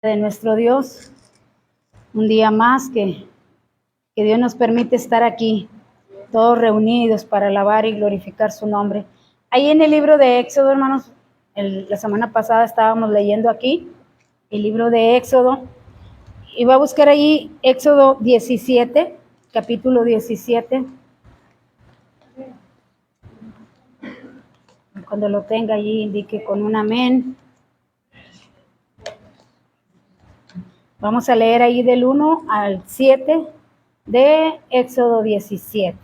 De nuestro Dios, un día más que Dios nos permite estar aquí, todos reunidos para alabar y glorificar su nombre. Ahí en el libro de Éxodo, hermanos, la semana pasada estábamos leyendo aquí el libro de Éxodo, y va a buscar ahí Éxodo 17, capítulo 17. Cuando lo tenga allí, indique con un amén. Vamos a leer ahí del 1 al 7 de Éxodo 17.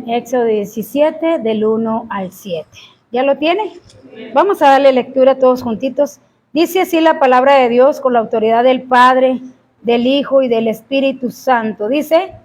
Éxodo 17, del 1 al 7. ¿Ya lo tiene? Vamos a darle lectura todos juntitos. Dice así la palabra de Dios con la autoridad del Padre, del Hijo y del Espíritu Santo. Dice: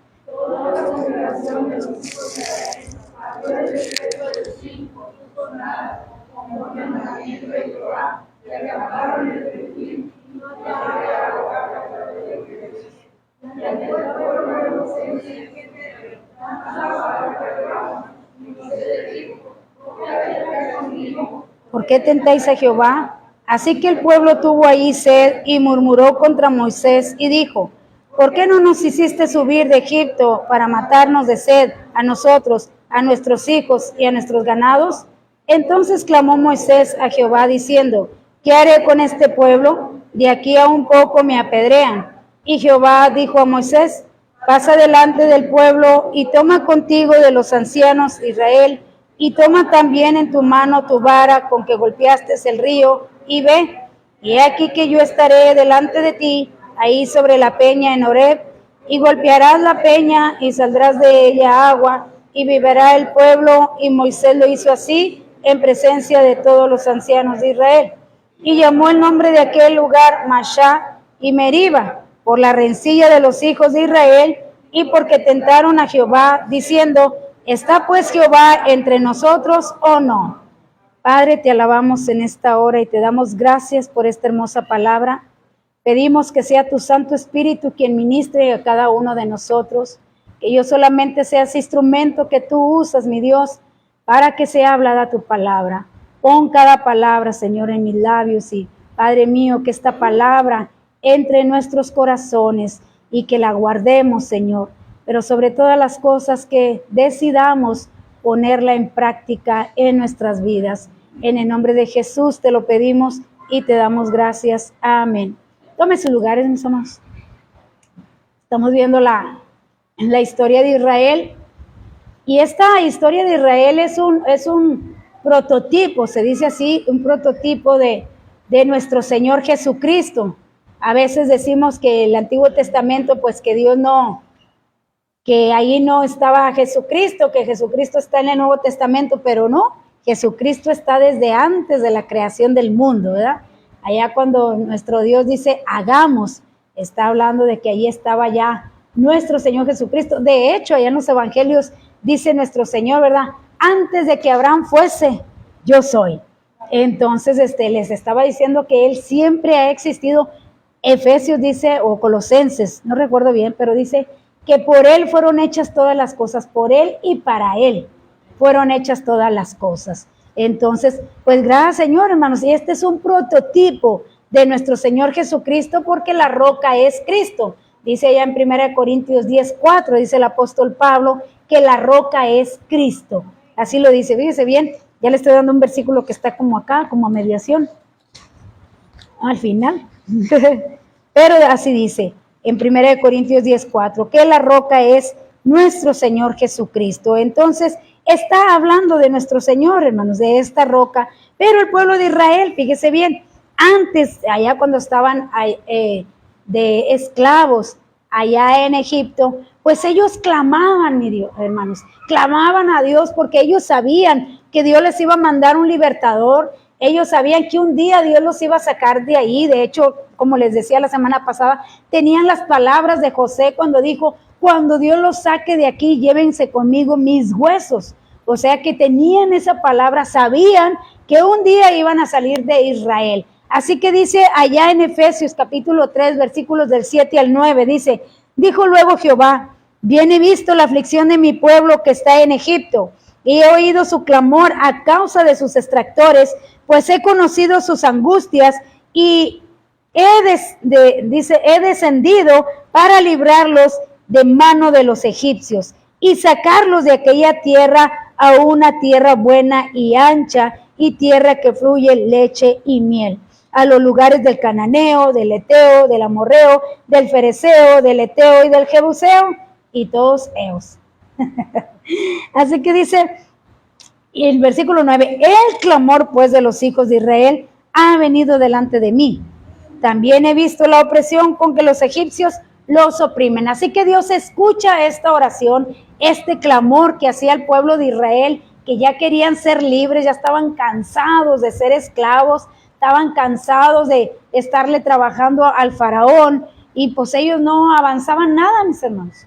¿por qué tentáis a Jehová? Así que el pueblo tuvo ahí sed y murmuró contra Moisés y dijo: ¿por qué no nos hiciste subir de Egipto para matarnos de sed a nosotros, a nuestros hijos y a nuestros ganados? Entonces clamó Moisés a Jehová diciendo: ¿qué haré con este pueblo? De aquí a un poco me apedrean. Y Jehová dijo a Moisés: pasa delante del pueblo y toma contigo de los ancianos de Israel, y toma también en tu mano tu vara con que golpeaste el río, y ve, y he aquí que yo estaré delante de ti, ahí sobre la peña en Horeb, y golpearás la peña, y saldrás de ella agua, y beberá el pueblo. Y Moisés lo hizo así, en presencia de todos los ancianos de Israel. Y llamó el nombre de aquel lugar Mashá y Meriba, por la rencilla de los hijos de Israel, y porque tentaron a Jehová, diciendo: ¿está pues Jehová entre nosotros o no? Padre, te alabamos en esta hora y te damos gracias por esta hermosa palabra. Pedimos que sea tu Santo Espíritu quien ministre a cada uno de nosotros, que yo solamente sea ese instrumento que tú usas, mi Dios, para que sea hablada tu palabra. Pon cada palabra, Señor, en mis labios, y Padre mío, que esta palabra entre en nuestros corazones y que la guardemos, Señor, pero sobre todas las cosas que decidamos ponerla en práctica en nuestras vidas. En el nombre de Jesús te lo pedimos y te damos gracias. Amén. Tome sus lugares, mis hermanos. Estamos viendo la historia de Israel, y esta historia de Israel es un prototipo, se dice así, un prototipo de nuestro Señor Jesucristo. A veces decimos que el Antiguo Testamento, pues que Dios no, que ahí no estaba Jesucristo, que Jesucristo está en el Nuevo Testamento, pero no, Jesucristo está desde antes de la creación del mundo, ¿verdad? Allá cuando nuestro Dios dice hagamos, está hablando de que ahí estaba ya nuestro Señor Jesucristo. De hecho, allá en los evangelios dice nuestro Señor, ¿verdad? Antes de que Abraham fuese, yo soy. Entonces, les estaba diciendo que Él siempre ha existido. Efesios dice, o Colosenses, no recuerdo bien, pero dice que por Él fueron hechas todas las cosas, por Él y para Él fueron hechas todas las cosas. Entonces, pues gracias, Señor, hermanos, y este es un prototipo de nuestro Señor Jesucristo, porque la roca es Cristo. Dice allá en 1 Corintios 10:4, dice el apóstol Pablo, que la roca es Cristo. Así lo dice, fíjese bien, ya le estoy dando un versículo que está como acá, como a mediación, al final. Pero así dice, en 1 Corintios 10:4, que la roca es nuestro Señor Jesucristo. Entonces, está hablando de nuestro Señor, hermanos, de esta roca. Pero el pueblo de Israel, fíjese bien, antes, allá cuando estaban de esclavos, allá en Egipto, pues ellos clamaban, mi Dios, hermanos, clamaban a Dios porque ellos sabían que Dios les iba a mandar un libertador. Ellos sabían que un día Dios los iba a sacar de ahí. De hecho, como les decía la semana pasada, tenían las palabras de José cuando dijo: cuando Dios los saque de aquí, llévense conmigo mis huesos. O sea que tenían esa palabra, sabían que un día iban a salir de Israel. Así que dice allá en Efesios capítulo 3, versículos del 7 al 9, dice: dijo luego Jehová: bien he visto la aflicción de mi pueblo que está en Egipto, y he oído su clamor a causa de sus extractores, pues he conocido sus angustias, y dice, he descendido para librarlos de mano de los egipcios y sacarlos de aquella tierra a una tierra buena y ancha y tierra que fluye leche y miel, a los lugares del cananeo, del eteo, del amorreo, del fereceo, del eteo y del jebuseo y todos ellos. Así que dice el versículo 9, el clamor pues de los hijos de Israel ha venido delante de mí. También he visto la opresión con que los egipcios los oprimen. Así que Dios escucha esta oración, este clamor que hacía el pueblo de Israel, que ya querían ser libres, ya estaban cansados de ser esclavos, estaban cansados de estarle trabajando al faraón y pues ellos no avanzaban nada, mis hermanos.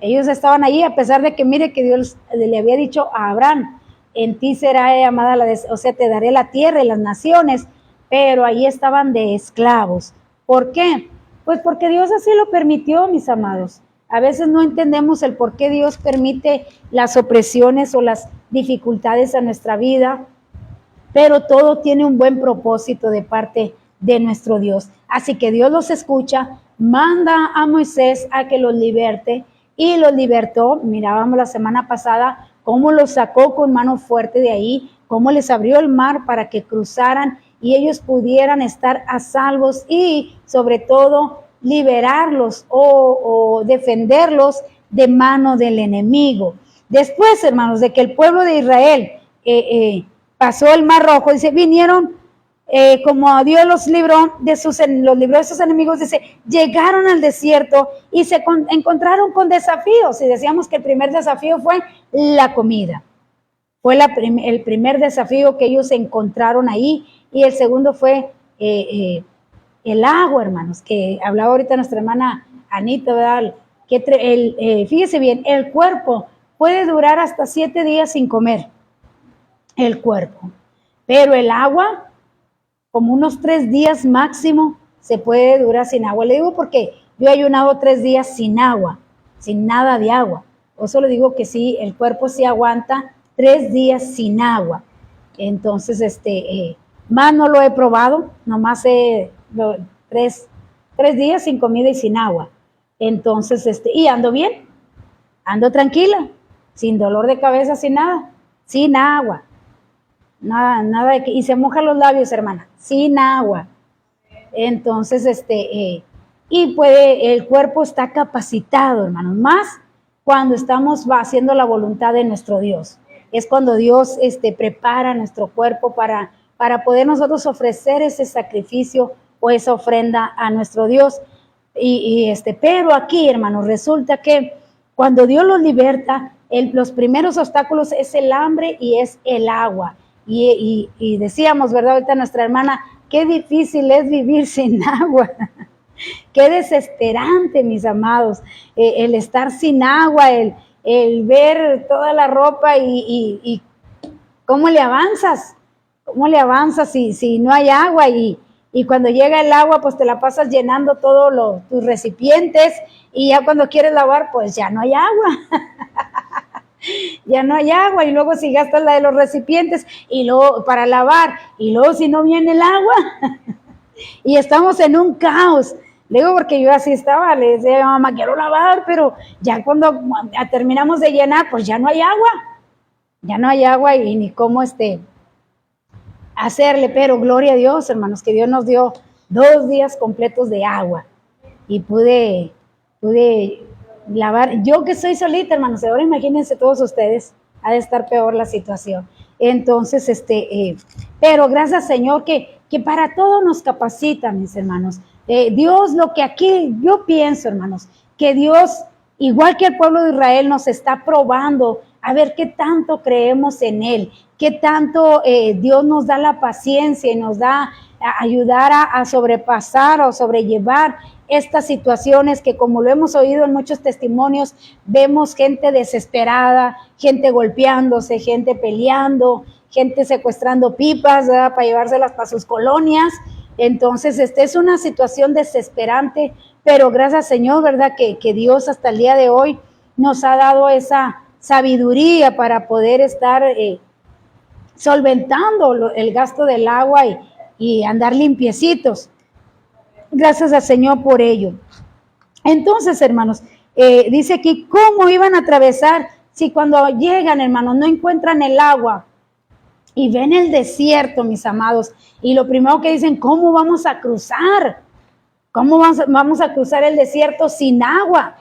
Ellos estaban allí a pesar de que mire que Dios le había dicho a Abraham, en ti será llamada o sea, te daré la tierra y las naciones, pero ahí estaban de esclavos. ¿Por qué? Pues porque Dios así lo permitió, mis amados. A veces no entendemos el por qué Dios permite las opresiones o las dificultades a nuestra vida, pero todo tiene un buen propósito de parte de nuestro Dios. Así que Dios los escucha, manda a Moisés a que los liberte y los libertó. Mirábamos la semana pasada cómo los sacó con mano fuerte de ahí, cómo les abrió el mar para que cruzaran y ellos pudieran estar a salvos y sobre todo liberarlos o defenderlos de mano del enemigo. Después, hermanos, de que el pueblo de Israel pasó el mar rojo, dice, vinieron, como Dios los libró de sus enemigos, dice, llegaron al desierto y se encontraron con desafíos. Y decíamos que el primer desafío fue la comida. Fue el primer desafío que ellos encontraron ahí. Y el segundo fue el agua, hermanos, que hablaba ahorita nuestra hermana Anita, ¿verdad? Que fíjese bien, el cuerpo puede durar hasta 7 días sin comer, el cuerpo. Pero el agua, como unos 3 días máximo, se puede durar sin agua. Le digo porque yo he ayunado 3 días sin agua, sin nada de agua. Por eso le digo que sí, el cuerpo sí aguanta 3 días sin agua. Entonces, más no lo he probado, nomás 3 días sin comida y sin agua. Entonces, y ando bien, ando tranquila, sin dolor de cabeza, sin nada, sin agua. Nada de que, y se mojan los labios, hermana, sin agua. Entonces, y el cuerpo está capacitado, hermanos, más cuando estamos haciendo la voluntad de nuestro Dios. Es cuando Dios prepara nuestro cuerpo para poder nosotros ofrecer ese sacrificio o esa ofrenda a nuestro Dios. Pero aquí, hermanos, resulta que cuando Dios los liberta, los primeros obstáculos es el hambre y es el agua. Y decíamos, ¿verdad? Ahorita nuestra hermana, qué difícil es vivir sin agua. Qué desesperante, mis amados, el estar sin agua, el ver toda la ropa y cómo le avanzas si no hay agua y cuando llega el agua, pues te la pasas llenando todos tus recipientes y ya cuando quieres lavar, pues ya no hay agua. Ya no hay agua y luego si gastas la de los recipientes y luego para lavar y luego si no viene el agua y estamos en un caos. Le digo porque yo así estaba, le decía, mamá, quiero lavar, pero ya cuando terminamos de llenar, pues ya no hay agua y ni cómo hacerle, pero gloria a Dios, hermanos, que Dios nos dio 2 días completos de agua y pude lavar. Yo que soy solita, hermanos, ahora imagínense todos ustedes, ha de estar peor la situación. Entonces, pero gracias Señor que para todo nos capacita, mis hermanos. Dios, lo que aquí yo pienso, hermanos, que Dios, igual que el pueblo de Israel, nos está probando a ver qué tanto creemos en Él, qué tanto Dios nos da la paciencia y nos da a ayudar a sobrepasar o sobrellevar estas situaciones que, como lo hemos oído en muchos testimonios, vemos gente desesperada, gente golpeándose, gente peleando, gente secuestrando pipas, ¿verdad?, para llevárselas para sus colonias. Entonces, es una situación desesperante, pero gracias Señor, ¿verdad?, que Dios hasta el día de hoy nos ha dado esa sabiduría para poder estar solventando el gasto del agua y andar limpiecitos. gracias al Señor por ello. Entonces, hermanos, dice aquí, ¿cómo iban a atravesar si cuando llegan, hermanos, no encuentran el agua y ven el desierto, mis amados? Y lo primero que dicen, ¿cómo vamos a cruzar? ¿Cómo vamos a cruzar el desierto sin agua?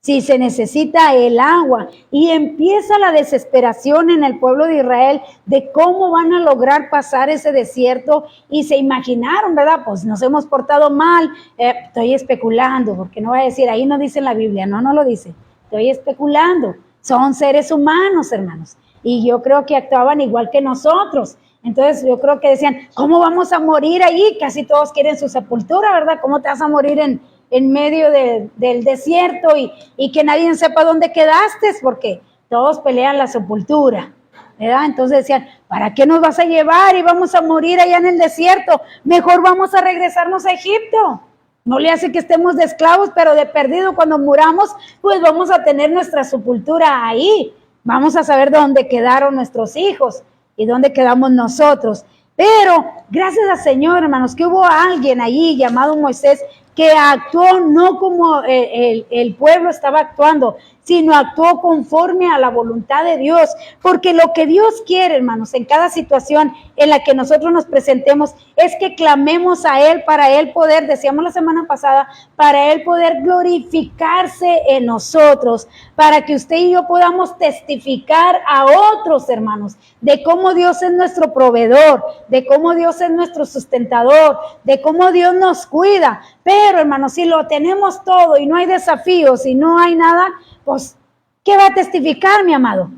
Si se necesita el agua. Y empieza la desesperación en el pueblo de Israel de cómo van a lograr pasar ese desierto. Y se imaginaron, ¿verdad? Pues nos hemos portado mal. Estoy especulando, porque no voy a decir, ahí no dice en la Biblia, no lo dice. Estoy especulando. Son seres humanos, hermanos. Y yo creo que actuaban igual que nosotros. Entonces yo creo que decían, ¿cómo vamos a morir ahí? Casi todos quieren su sepultura, ¿verdad? ¿Cómo te vas a morir en medio del desierto y que nadie sepa dónde quedaste? Porque todos pelean la sepultura, ¿verdad? Entonces decían, ¿para qué nos vas a llevar y vamos a morir allá en el desierto? Mejor vamos a regresarnos a Egipto. No le hace que estemos de esclavos, pero de perdido cuando muramos, pues vamos a tener nuestra sepultura ahí. Vamos a saber dónde quedaron nuestros hijos y dónde quedamos nosotros. Pero gracias al Señor, hermanos, que hubo alguien allí llamado Moisés que actuó no como el pueblo estaba actuando, sino actuó conforme a la voluntad de Dios, porque lo que Dios quiere, hermanos, en cada situación en la que nosotros nos presentemos, es que clamemos a Él, para Él poder, decíamos la semana pasada, para Él poder glorificarse en nosotros, para que usted y yo podamos testificar a otros, hermanos, de cómo Dios es nuestro proveedor, de cómo Dios es nuestro sustentador, de cómo Dios nos cuida. Pero, hermanos, si lo tenemos todo y no hay desafíos y no hay nada, pues, ¿qué va a testificar, mi amado?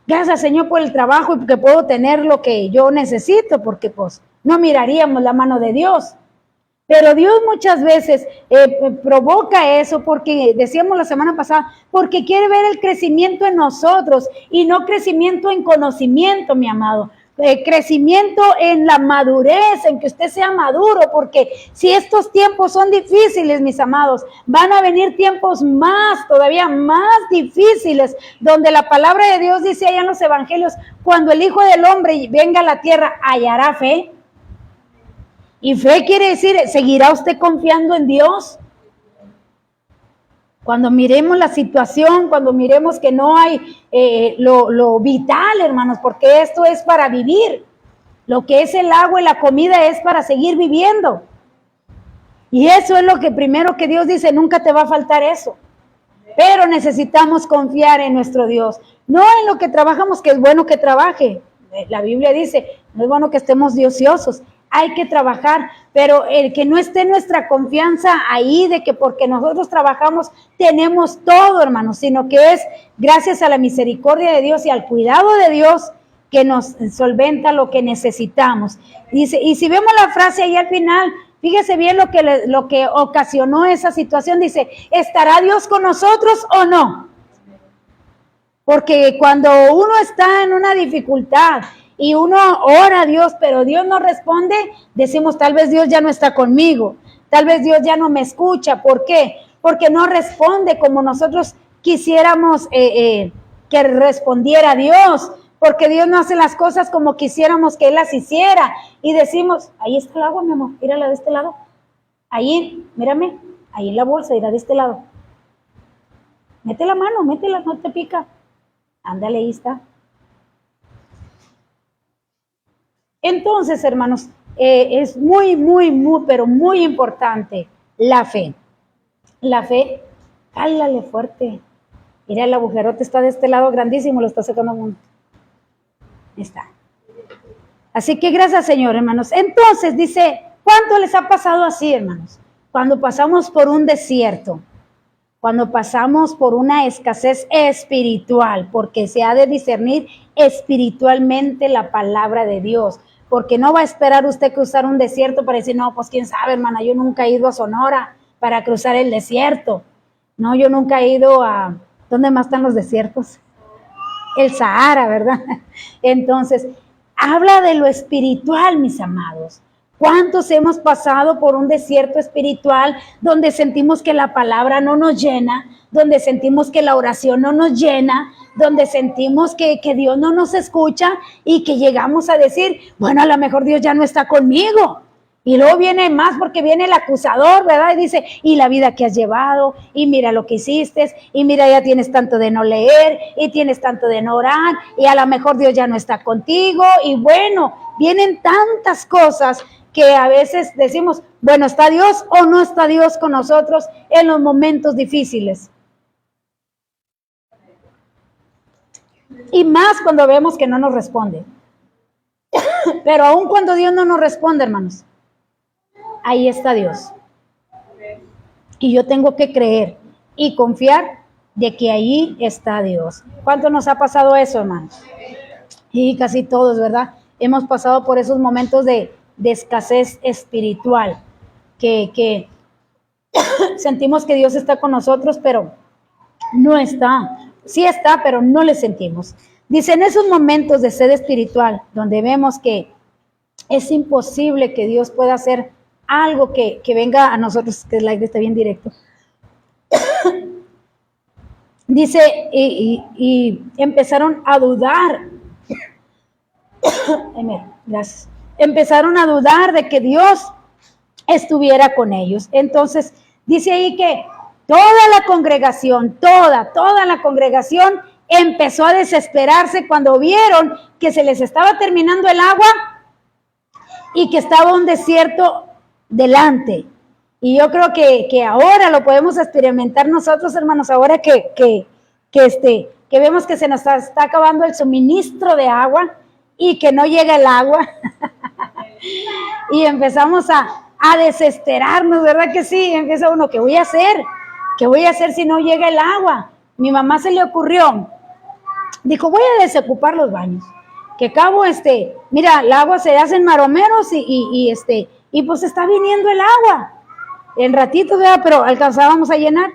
Gracias, Señor, por el trabajo y porque puedo tener lo que yo necesito, porque pues no miraríamos la mano de Dios. Pero Dios muchas veces provoca eso porque, decíamos la semana pasada, porque quiere ver el crecimiento en nosotros y no crecimiento en conocimiento, mi amado. Crecimiento en la madurez, en que usted sea maduro, porque si estos tiempos son difíciles, mis amados, van a venir tiempos todavía más difíciles, donde la palabra de Dios dice allá en los evangelios, cuando el Hijo del Hombre venga a la tierra, ¿hallará fe? Y fe quiere decir, ¿seguirá usted confiando en Dios? Cuando miremos la situación, cuando miremos que no hay lo vital, hermanos, porque esto es para vivir. Lo que es el agua y la comida es para seguir viviendo. Y eso es lo que primero que Dios dice, nunca te va a faltar eso. Pero necesitamos confiar en nuestro Dios. No en lo que trabajamos, que es bueno que trabaje. La Biblia dice, no es bueno que estemos de ociosos. Hay que trabajar, pero el que no esté nuestra confianza ahí de que porque nosotros trabajamos tenemos todo, hermanos, sino que es gracias a la misericordia de Dios y al cuidado de Dios que nos solventa lo que necesitamos. Dice, y si vemos la frase ahí al final, fíjese bien lo que ocasionó esa situación, dice, ¿estará Dios con nosotros o no? Porque cuando uno está en una dificultad y uno ora a Dios, pero Dios no responde, decimos, tal vez Dios ya no está conmigo, tal vez Dios ya no me escucha. ¿Por qué? Porque no responde como nosotros quisiéramos que respondiera Dios, porque Dios no hace las cosas como quisiéramos que Él las hiciera. Y decimos, ahí está el agua, mi amor, mírala de este lado. Ahí, mírame, ahí en la bolsa, irá de este lado. Mete la mano, métela, no te pica. Ándale, ahí está. Entonces, hermanos, es muy, pero muy importante la fe. La fe, cálale fuerte. Mira, el agujerote está de este lado grandísimo, lo está sacando mucho. Está. Así que gracias, Señor, hermanos. Entonces, dice, ¿cuánto les ha pasado así, hermanos? Cuando pasamos por un desierto, cuando pasamos por una escasez espiritual, porque se ha de discernir espiritualmente la palabra de Dios, porque no va a esperar usted cruzar un desierto para decir, no, pues quién sabe, hermana, yo nunca he ido a Sonora para cruzar el desierto. No, yo nunca he ido a, ¿dónde más están los desiertos? El Sahara, ¿verdad? Entonces, habla de lo espiritual, mis amados. ¿Cuántos hemos pasado por un desierto espiritual donde sentimos que la palabra no nos llena, donde sentimos que la oración no nos llena, donde sentimos que Dios no nos escucha y que llegamos a decir, bueno, a lo mejor Dios ya no está conmigo? Y luego viene más porque viene el acusador, ¿verdad? Y dice, y la vida que has llevado, y mira lo que hiciste, y mira, ya tienes tanto de no leer, y tienes tanto de no orar, y a lo mejor Dios ya no está contigo, y bueno, vienen tantas cosas que a veces decimos, bueno, ¿está Dios o no está Dios con nosotros en los momentos difíciles? Y más cuando vemos que no nos responde. Pero aun cuando Dios no nos responde, hermanos, ahí está Dios. Y yo tengo que creer y confiar de que ahí está Dios. ¿Cuánto nos ha pasado eso, hermanos? Y casi todos, ¿verdad? Hemos pasado por esos momentos de escasez espiritual, que sentimos que Dios está con nosotros, pero no está. Sí está, pero no le sentimos. Dice, en esos momentos de sed espiritual, donde vemos que es imposible que Dios pueda hacer algo que venga a nosotros, que el aire está bien directo. Dice, y empezaron a dudar. Gracias. Empezaron a dudar de que Dios estuviera con ellos. Entonces, dice ahí que toda la congregación, toda la congregación empezó a desesperarse cuando vieron que se les estaba terminando el agua y que estaba un desierto delante. Y yo creo que ahora lo podemos experimentar nosotros, hermanos, ahora que vemos que se nos está acabando el suministro de agua y que no llega el agua. Y empezamos a desesperarnos, ¿verdad que sí? Empieza uno, ¿qué voy a hacer? ¿Qué voy a hacer si no llega el agua? Mi mamá se le ocurrió, dijo, voy a desocupar los baños. Que cabo, mira, el agua se hacen maromeros y pues está viniendo el agua. En ratito, ¿verdad? Pero alcanzábamos a llenar.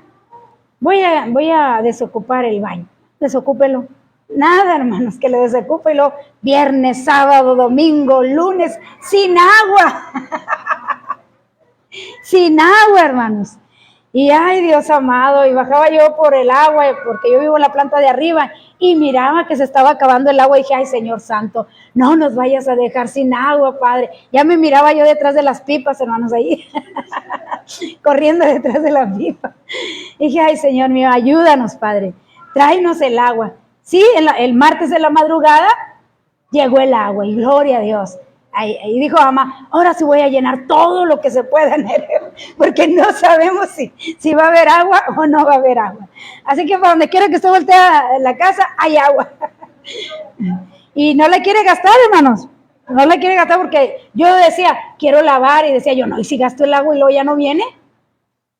Voy a desocupar el baño. Desocúpelo. Nada, hermanos, que lo desocupe. Y viernes, sábado, domingo, lunes, sin agua. Sin agua, hermanos. Y ay, Dios amado, y bajaba yo por el agua, porque yo vivo en la planta de arriba, y miraba que se estaba acabando el agua, y dije, ay, Señor Santo, no nos vayas a dejar sin agua, Padre. Ya me miraba yo detrás de las pipas, hermanos, ahí, corriendo detrás de las pipas. Y dije, ay, Señor mío, ayúdanos, Padre, tráenos el agua. Sí, el martes de la madrugada llegó el agua, y gloria a Dios. Ahí dijo mamá, ahora sí voy a llenar todo lo que se pueda, porque no sabemos si va a haber agua o no va a haber agua. Así que para donde quiera que esté volteada la casa, hay agua. Y no la quiere gastar, hermanos. No la quiere gastar porque yo decía, quiero lavar, y decía yo, no, ¿y si gasto el agua y luego ya no viene?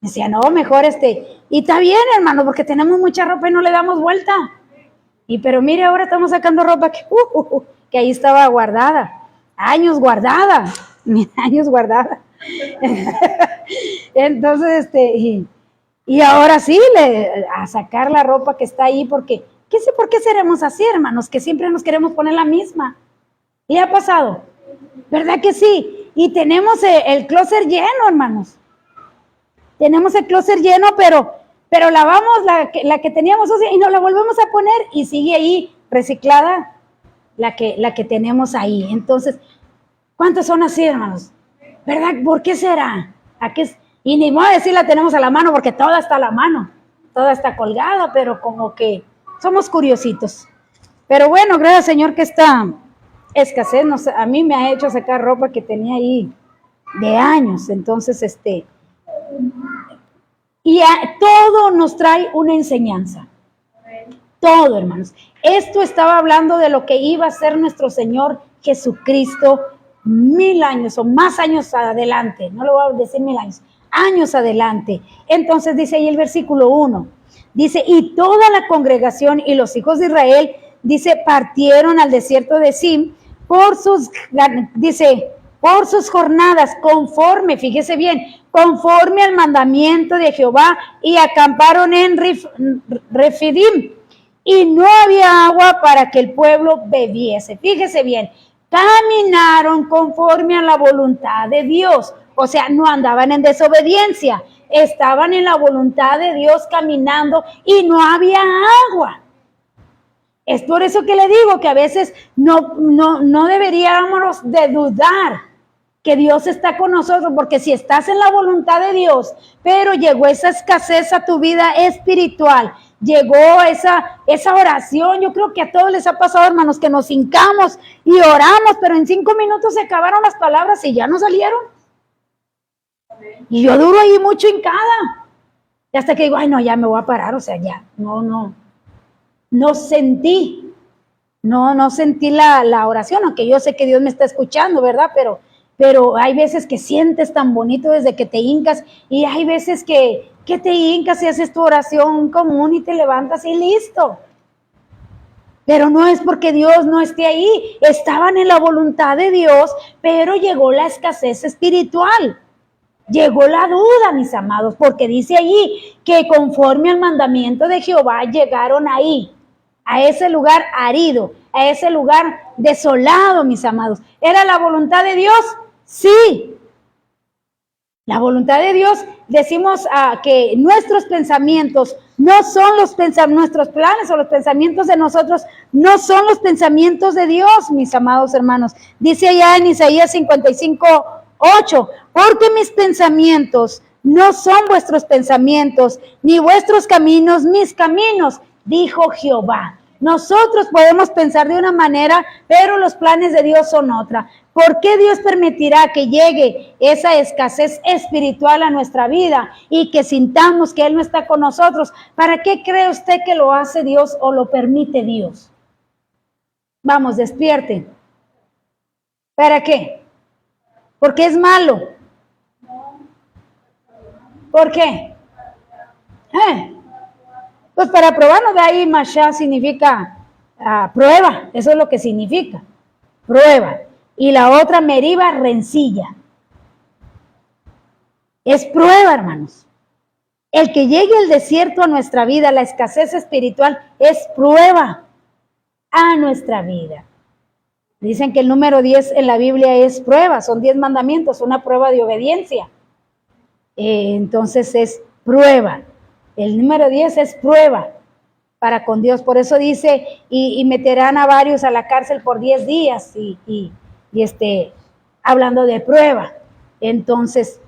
Decía, no, mejor y está bien, hermano, porque tenemos mucha ropa y no le damos vuelta. Pero mire, ahora estamos sacando ropa que ahí estaba guardada. Años guardada. Entonces, y ahora sí, a sacar la ropa que está ahí, porque, ¿por qué seremos así, hermanos? Que siempre nos queremos poner la misma. ¿Le ha pasado? ¿Verdad que sí? Y tenemos el closet lleno, hermanos. Tenemos el closet lleno, pero lavamos la que teníamos y nos la volvemos a poner y sigue ahí reciclada la que tenemos ahí. Entonces, ¿cuántos son así, hermanos? ¿Verdad? ¿Por qué será? Y ni modo de decir la tenemos a la mano, porque toda está a la mano, toda está colgada, pero como que somos curiositos. Pero bueno, gracias Señor que esta escasez a mí me ha hecho sacar ropa que tenía ahí de años. Entonces, y todo nos trae una enseñanza. Todo, hermanos. Esto estaba hablando de lo que iba a ser nuestro Señor Jesucristo 1000 años o más años adelante. No lo voy a decir 1000 años, años adelante. Entonces dice ahí el versículo 1. Dice, y toda la congregación y los hijos de Israel, dice, partieron al desierto de Zin por sus jornadas, conforme, fíjese bien, conforme al mandamiento de Jehová, y acamparon en Refidim. Y no había agua para que el pueblo bebiese. Fíjese bien, caminaron conforme a la voluntad de Dios. O sea, no andaban en desobediencia, estaban en la voluntad de Dios caminando y no había agua. Es por eso que le digo que a veces no deberíamos de dudar que Dios está con nosotros, porque si estás en la voluntad de Dios, pero llegó esa escasez a tu vida espiritual, llegó esa oración, yo creo que a todos les ha pasado, hermanos, que nos hincamos y oramos, pero en 5 minutos se acabaron las palabras y ya no salieron. Y yo duro ahí mucho hincada. Y hasta que digo, ay no, ya me voy a parar, o sea, ya, no sentí la oración, aunque yo sé que Dios me está escuchando, ¿verdad? Pero hay veces que sientes tan bonito desde que te hincas, y hay veces que te hincas y haces tu oración común y te levantas y listo. Pero no es porque Dios no esté ahí, estaban en la voluntad de Dios, pero llegó la escasez espiritual. Llegó la duda, mis amados, porque dice allí que conforme al mandamiento de Jehová llegaron ahí, a ese lugar arido, a ese lugar desolado, mis amados. ¿Era la voluntad de Dios? Sí. La voluntad de Dios, decimos que nuestros pensamientos no son nuestros planes o los pensamientos de nosotros no son los pensamientos de Dios, mis amados hermanos. Dice allá en Isaías 55:8, porque mis pensamientos no son vuestros pensamientos, ni vuestros caminos mis caminos, dijo Jehová. Nosotros podemos pensar de una manera, pero los planes de Dios son otra. ¿Por qué Dios permitirá que llegue esa escasez espiritual a nuestra vida y que sintamos que Él no está con nosotros? ¿Para qué cree usted que lo hace Dios o lo permite Dios? Vamos, despierte. ¿Para qué? Porque es malo. ¿Por qué? Pues para probarnos, de ahí Masha significa prueba, eso es lo que significa, prueba. Y la otra Meriba, rencilla. Es prueba, hermanos. El que llegue el desierto a nuestra vida, la escasez espiritual, es prueba a nuestra vida. Dicen que el número 10 en la Biblia es prueba, son 10 mandamientos, una prueba de obediencia. Entonces es prueba. El número 10 es prueba para con Dios. Por eso dice, y meterán a varios a la cárcel por 10 días, y hablando de prueba. Entonces,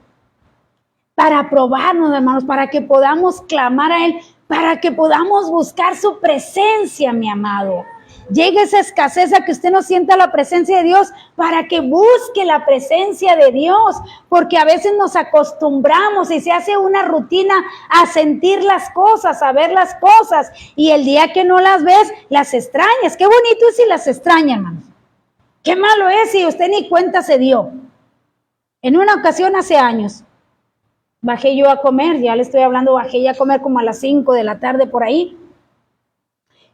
para probarnos, hermanos, para que podamos clamar a Él, para que podamos buscar su presencia, mi amado. Llega esa escasez a que usted no sienta la presencia de Dios, para que busque la presencia de Dios, porque a veces nos acostumbramos y se hace una rutina a sentir las cosas, a ver las cosas, y el día que no las ves, las extrañas. Qué bonito es si las extraña, hermanos. Qué malo es si usted ni cuenta se dio. En una ocasión hace años, bajé yo a comer, ya le estoy hablando, bajé ya a comer como a las 5 de la tarde por ahí,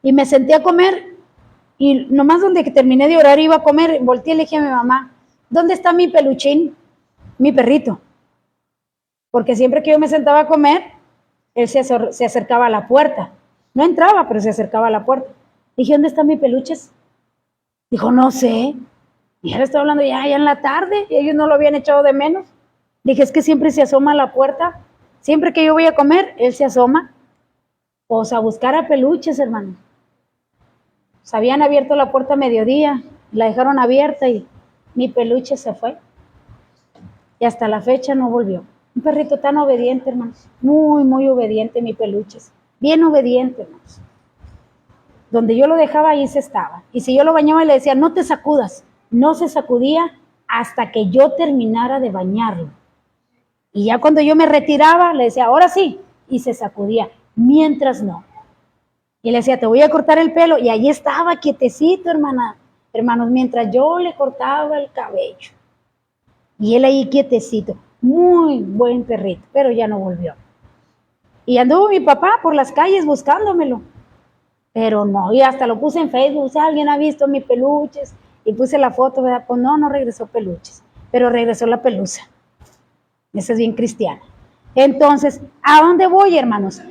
y me senté a comer. Y nomás donde que terminé de orar iba a comer, volteé y le dije a mi mamá, ¿dónde está mi peluchín? Mi perrito. Porque siempre que yo me sentaba a comer, él se acercaba a la puerta. No entraba, pero se acercaba a la puerta. Dije, ¿dónde están mis peluches? Dijo, no sé. Y ahora estoy hablando ya en la tarde, y ellos no lo habían echado de menos. Dije, es que siempre se asoma a la puerta. Siempre que yo voy a comer, él se asoma. Pues a buscar a peluches, hermano. Se habían abierto la puerta a mediodía, la dejaron abierta y mi peluche se fue. Y hasta la fecha no volvió. Un perrito tan obediente, hermanos. Muy, muy obediente, mi peluche. Bien obediente, hermanos. Donde yo lo dejaba, ahí se estaba. Y si yo lo bañaba y le decía, no te sacudas, no se sacudía hasta que yo terminara de bañarlo. Y ya cuando yo me retiraba, le decía, ahora sí, y se sacudía. Mientras no. Y le decía, te voy a cortar el pelo. Y allí estaba quietecito, hermanos, mientras yo le cortaba el cabello. Y él ahí quietecito. Muy buen perrito, pero ya no volvió. Y anduvo mi papá por las calles buscándomelo. Pero no, y hasta lo puse en Facebook. Si alguien ha visto mis peluches. Y puse la foto, ¿verdad? Pues no regresó peluches. Pero regresó la pelusa. Esa es bien cristiana. Entonces, ¿a dónde voy, hermanos?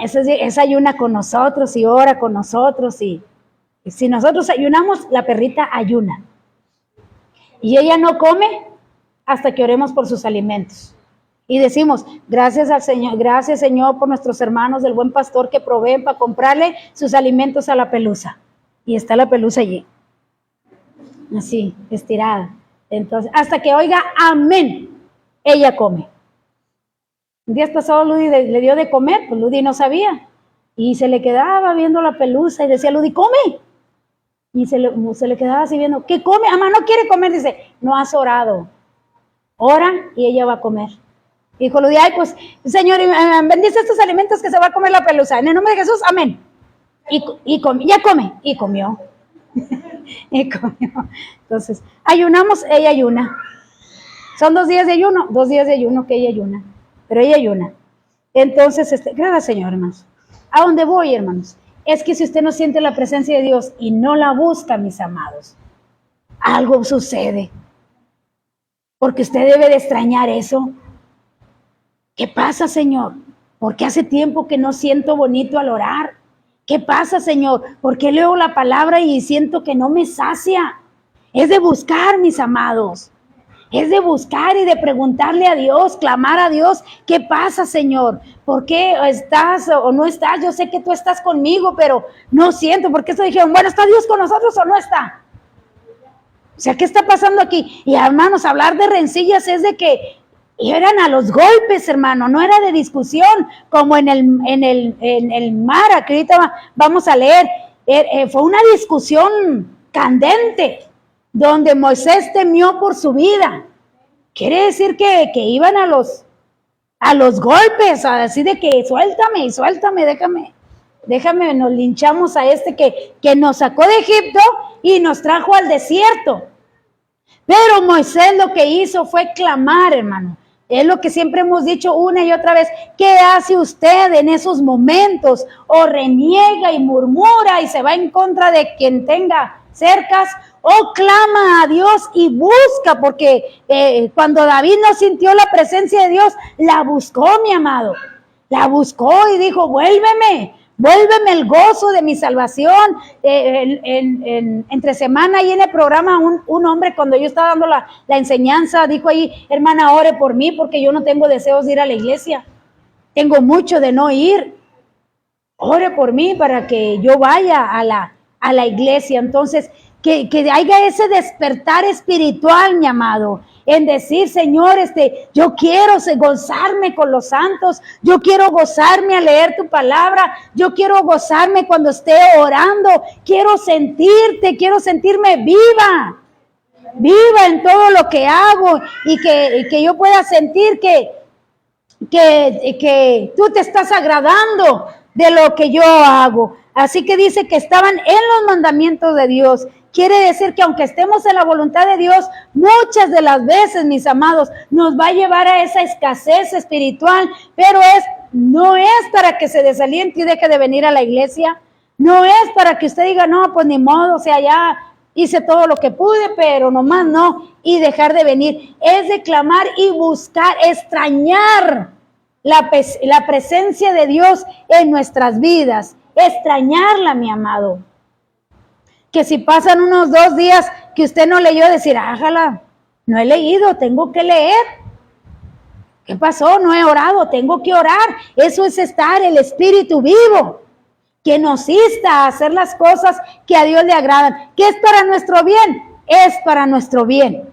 Esa ayuna con nosotros y ora con nosotros, y si nosotros ayunamos, la perrita ayuna. Y ella no come hasta que oremos por sus alimentos. Y decimos, gracias al Señor, gracias Señor por nuestros hermanos del Buen Pastor que proveen para comprarle sus alimentos a la pelusa. Y está la pelusa allí, así, estirada. Entonces, hasta que oiga amén, ella come. Un día pasado Ludi le dio de comer, pues Ludi no sabía. Y se le quedaba viendo la pelusa y decía, Ludi, come. Y se le quedaba así viendo, ¿qué come? Mamá no quiere comer. Dice, no has orado. Ora y ella va a comer. Y dijo Ludi, ay, pues, Señor, bendice estos alimentos que se va a comer la pelusa. En el nombre de Jesús, amén. Ya come. Y comió. Y comió. Entonces, ayunamos, ella ayuna. Son 2 días de ayuno, 2 días de ayuno que ella ayuna. Pero ella ayuna. Entonces, gracias, Señor, hermanos. ¿A dónde voy, hermanos? Es que si usted no siente la presencia de Dios y no la busca, mis amados, algo sucede. Porque usted debe de extrañar eso. ¿Qué pasa, Señor? Porque hace tiempo que no siento bonito al orar. ¿Qué pasa, Señor? Porque leo la palabra y siento que no me sacia. Es de buscar, mis amados. Es de buscar y de preguntarle a Dios, clamar a Dios. ¿Qué pasa, Señor? ¿Por qué estás o no estás? Yo sé que tú estás conmigo, pero no siento. ¿Por qué dijeron, bueno, ¿está Dios con nosotros o no está? O sea, ¿qué está pasando aquí? Y hermanos, hablar de rencillas es de que eran a los golpes, hermano, no era de discusión, como en el mar, que ahorita vamos a leer. Fue una discusión candente, donde Moisés temió por su vida. Quiere decir que iban a los golpes, así de que suéltame, déjame, nos linchamos a este que nos sacó de Egipto y nos trajo al desierto. Pero Moisés lo que hizo fue clamar, hermano. Es lo que siempre hemos dicho una y otra vez. ¿Qué hace usted en esos momentos? O reniega y murmura y se va en contra de quien tenga cercas, o clama a Dios y busca, porque cuando David no sintió la presencia de Dios, la buscó, mi amado. La buscó y dijo, vuélveme el gozo de mi salvación. Entre semana ahí en el programa, un hombre, cuando yo estaba dando la enseñanza, dijo ahí, hermana, ore por mí, porque yo no tengo deseos de ir a la iglesia. Tengo mucho de no ir. Ore por mí para que yo vaya a la iglesia. Entonces, que haya ese despertar espiritual, mi amado, en decir, Señor, yo quiero gozarme con los santos, yo quiero gozarme a leer tu palabra, yo quiero gozarme cuando esté orando, quiero sentirme viva en todo lo que hago, y que yo pueda sentir que tú te estás agradando de lo que yo hago. Así que dice que estaban en los mandamientos de Dios. Quiere decir que aunque estemos en la voluntad de Dios, muchas de las veces, mis amados, nos va a llevar a esa escasez espiritual, pero no es para que se desaliente y deje de venir a la iglesia. No es para que usted diga, no, pues ni modo, o sea, ya hice todo lo que pude, pero nomás no, y dejar de venir. Es de clamar y buscar, extrañar la presencia de Dios en nuestras vidas, extrañarla, mi amado. Que si pasan unos 2 días que usted no leyó, decir, ájala, no he leído, tengo que leer. ¿Qué pasó? No he orado, tengo que orar. Eso es estar el Espíritu vivo, que nos insta a hacer las cosas que a Dios le agradan. ¿Qué es para nuestro bien? Es para nuestro bien.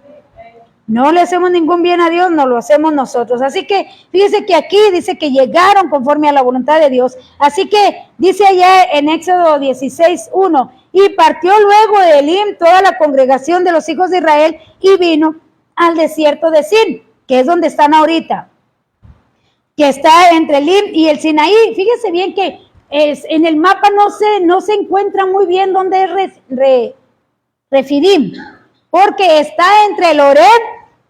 No le hacemos ningún bien a Dios, no lo hacemos nosotros. Así que fíjese que aquí dice que llegaron conforme a la voluntad de Dios. Así que dice allá en Éxodo 16:1, y partió luego de Elim toda la congregación de los hijos de Israel y vino al desierto de Sin, que es donde están ahorita, que está entre Elim y el Sinaí. Fíjese bien que en el mapa no se encuentra muy bien dónde es Refidim, porque está entre el Oreb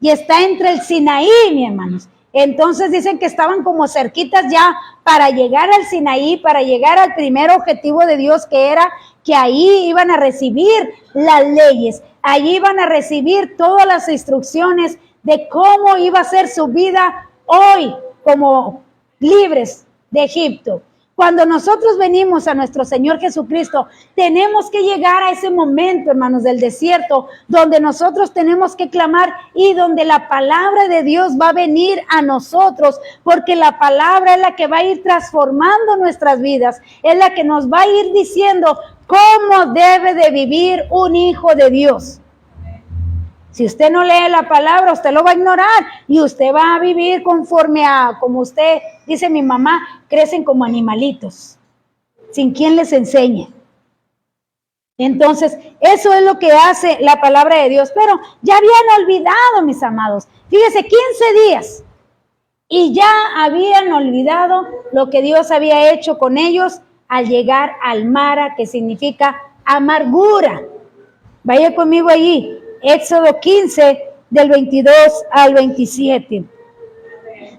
y está entre el Sinaí, mis hermanos. Entonces dicen que estaban como cerquitas ya para llegar al Sinaí, para llegar al primer objetivo de Dios, que era que ahí iban a recibir las leyes, allí iban a recibir todas las instrucciones de cómo iba a ser su vida hoy como libres de Egipto. Cuando nosotros venimos a nuestro Señor Jesucristo, tenemos que llegar a ese momento, hermanos, del desierto, donde nosotros tenemos que clamar y donde la palabra de Dios va a venir a nosotros, porque la palabra es la que va a ir transformando nuestras vidas, es la que nos va a ir diciendo cómo debe de vivir un hijo de Dios. Si usted no lee la palabra, usted lo va a ignorar y usted va a vivir conforme a, como usted dice mi mamá, crecen como animalitos, sin quien les enseñe. Entonces, eso es lo que hace la palabra de Dios. Pero ya habían olvidado, mis amados. Fíjese, 15 días. Y ya habían olvidado lo que Dios había hecho con ellos al llegar al Mara, que significa amargura. Vaya conmigo allí. Éxodo 15, del 22 al 27.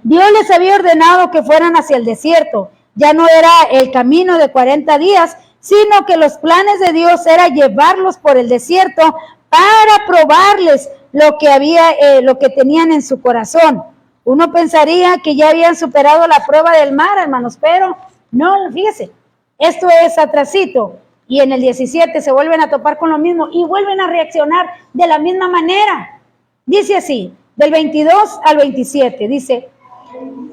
Dios les había ordenado que fueran hacia el desierto. Ya no era el camino de 40 días, sino que los planes de Dios era llevarlos por el desierto para probarles lo que tenían en su corazón. Uno pensaría que ya habían superado la prueba del mar, hermanos, pero no, fíjese, esto es atrasito. Y en el 17 se vuelven a topar con lo mismo y vuelven a reaccionar de la misma manera. Dice así, del 22 al 27, dice: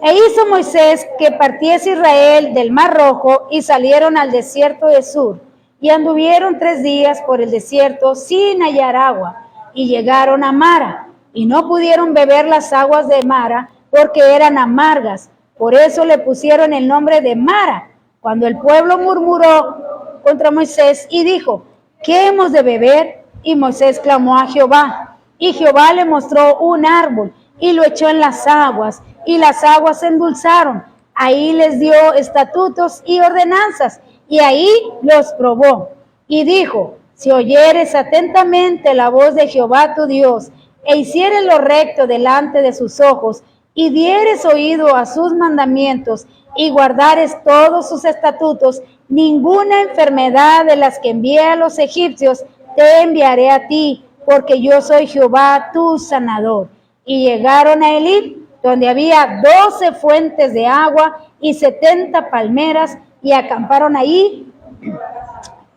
E hizo Moisés que partiese Israel del Mar Rojo y salieron al desierto de Sur y anduvieron 3 días por el desierto sin hallar agua y llegaron a Mara y no pudieron beber las aguas de Mara porque eran amargas. Por eso le pusieron el nombre de Mara. Cuando el pueblo murmuró contra Moisés y dijo: ¿Qué hemos de beber? Y Moisés clamó a Jehová y Jehová le mostró un árbol y lo echó en las aguas y las aguas se endulzaron. Ahí les dio estatutos y ordenanzas, y ahí los probó. Y dijo: si oyeres atentamente la voz de Jehová tu Dios, e hicieres lo recto delante de sus ojos, y dieres oído a sus mandamientos, y guardares todos sus estatutos, ninguna enfermedad de las que envié a los egipcios te enviaré a ti, porque yo soy Jehová tu sanador. Y llegaron a Elim, donde había 12 fuentes de agua y 70 palmeras, y acamparon ahí.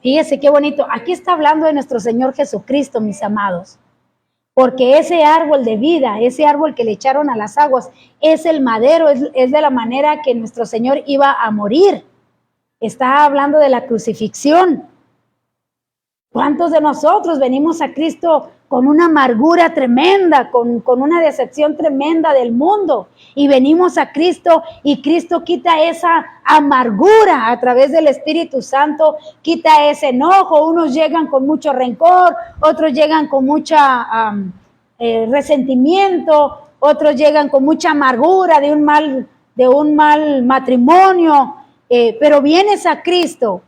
Fíjese qué bonito. Aquí está hablando de nuestro Señor Jesucristo, mis amados. Porque ese árbol de vida, ese árbol que le echaron a las aguas, es el madero, es de la manera que nuestro Señor iba a morir. Está hablando de la crucifixión. ¿Cuántos de nosotros venimos a Cristo con una amargura tremenda, con una decepción tremenda del mundo? Y venimos a Cristo y Cristo quita esa amargura a través del Espíritu Santo, quita ese enojo. Unos llegan con mucho rencor, otros llegan con mucha resentimiento, otros llegan con mucha amargura de un mal matrimonio, pero vienes a Cristo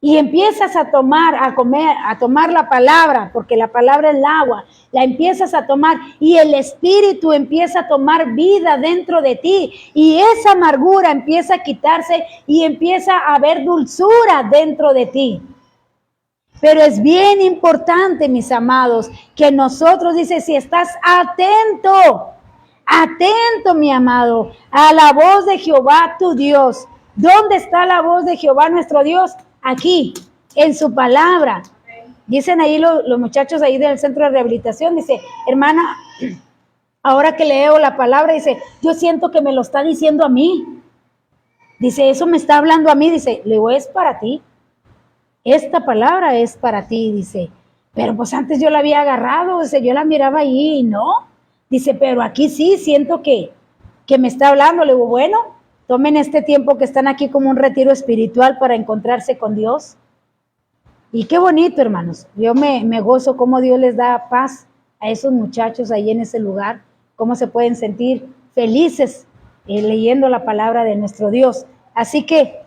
y empiezas a tomar la palabra, porque la palabra es el agua, la empiezas a tomar y el Espíritu empieza a tomar vida dentro de ti y esa amargura empieza a quitarse y empieza a haber dulzura dentro de ti. Pero es bien importante, mis amados, que nosotros, dice, si estás atento, mi amado, a la voz de Jehová tu Dios. ¿Dónde está la voz de Jehová nuestro Dios? Aquí, en su palabra. Dicen ahí los muchachos ahí del centro de rehabilitación, dice: hermana, ahora que leo la palabra, dice, yo siento que me lo está diciendo a mí. Dice, eso me está hablando a mí. Dice, le digo, es para ti. Esta palabra es para ti, dice. Pero pues antes yo la había agarrado, dice, yo la miraba ahí y no. Dice, pero aquí sí siento que me está hablando. Le digo, bueno, tomen este tiempo que están aquí como un retiro espiritual para encontrarse con Dios. Y qué bonito, hermanos. Yo me gozo cómo Dios les da paz a esos muchachos ahí en ese lugar, cómo se pueden sentir felices leyendo la palabra de nuestro Dios. Así que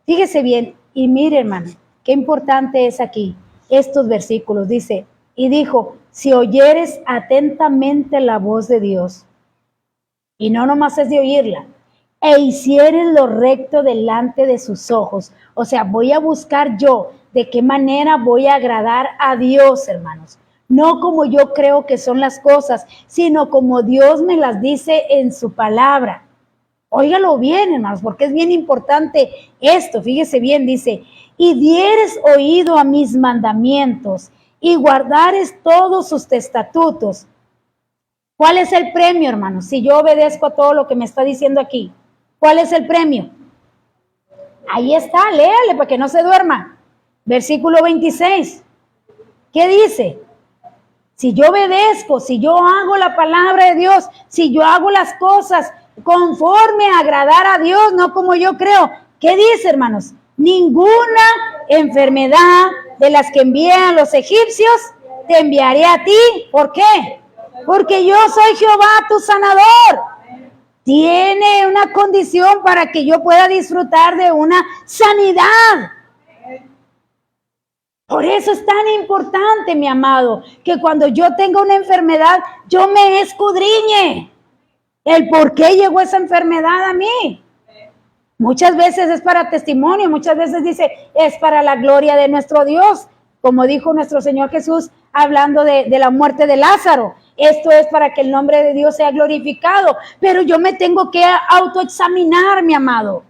fíjese bien y mire, hermano, qué importante es aquí estos versículos. Dice, y dijo, si oyeres atentamente la voz de Dios, y no nomás es de oírla, e hicieres lo recto delante de sus ojos. O sea, voy a buscar yo de qué manera voy a agradar a Dios, hermanos. No como yo creo que son las cosas, sino como Dios me las dice en su palabra. Óigalo bien, hermanos, porque es bien importante esto. Fíjese bien, dice, y dieres oído a mis mandamientos y guardares todos sus estatutos. ¿Cuál es el premio, hermanos? Si yo obedezco a todo lo que me está diciendo aquí, ¿cuál es el premio? Ahí está, léale para que no se duerma. Versículo 26. ¿Qué dice? Si yo obedezco, si yo hago la palabra de Dios, si yo hago las cosas conforme a agradar a Dios, no como yo creo. ¿Qué dice, hermanos? Ninguna enfermedad de las que envié a los egipcios te enviaré a ti. ¿Por qué? Porque yo soy Jehová, tu sanador. Tiene una condición para que yo pueda disfrutar de una sanidad. Por eso es tan importante, mi amado, que cuando yo tenga una enfermedad, yo me escudriñe el por qué llegó esa enfermedad a mí. Muchas veces es para testimonio, muchas veces dice, es para la gloria de nuestro Dios, como dijo nuestro Señor Jesús, hablando de la muerte de Lázaro. Esto es para que el nombre de Dios sea glorificado, pero yo me tengo que autoexaminar, mi amado.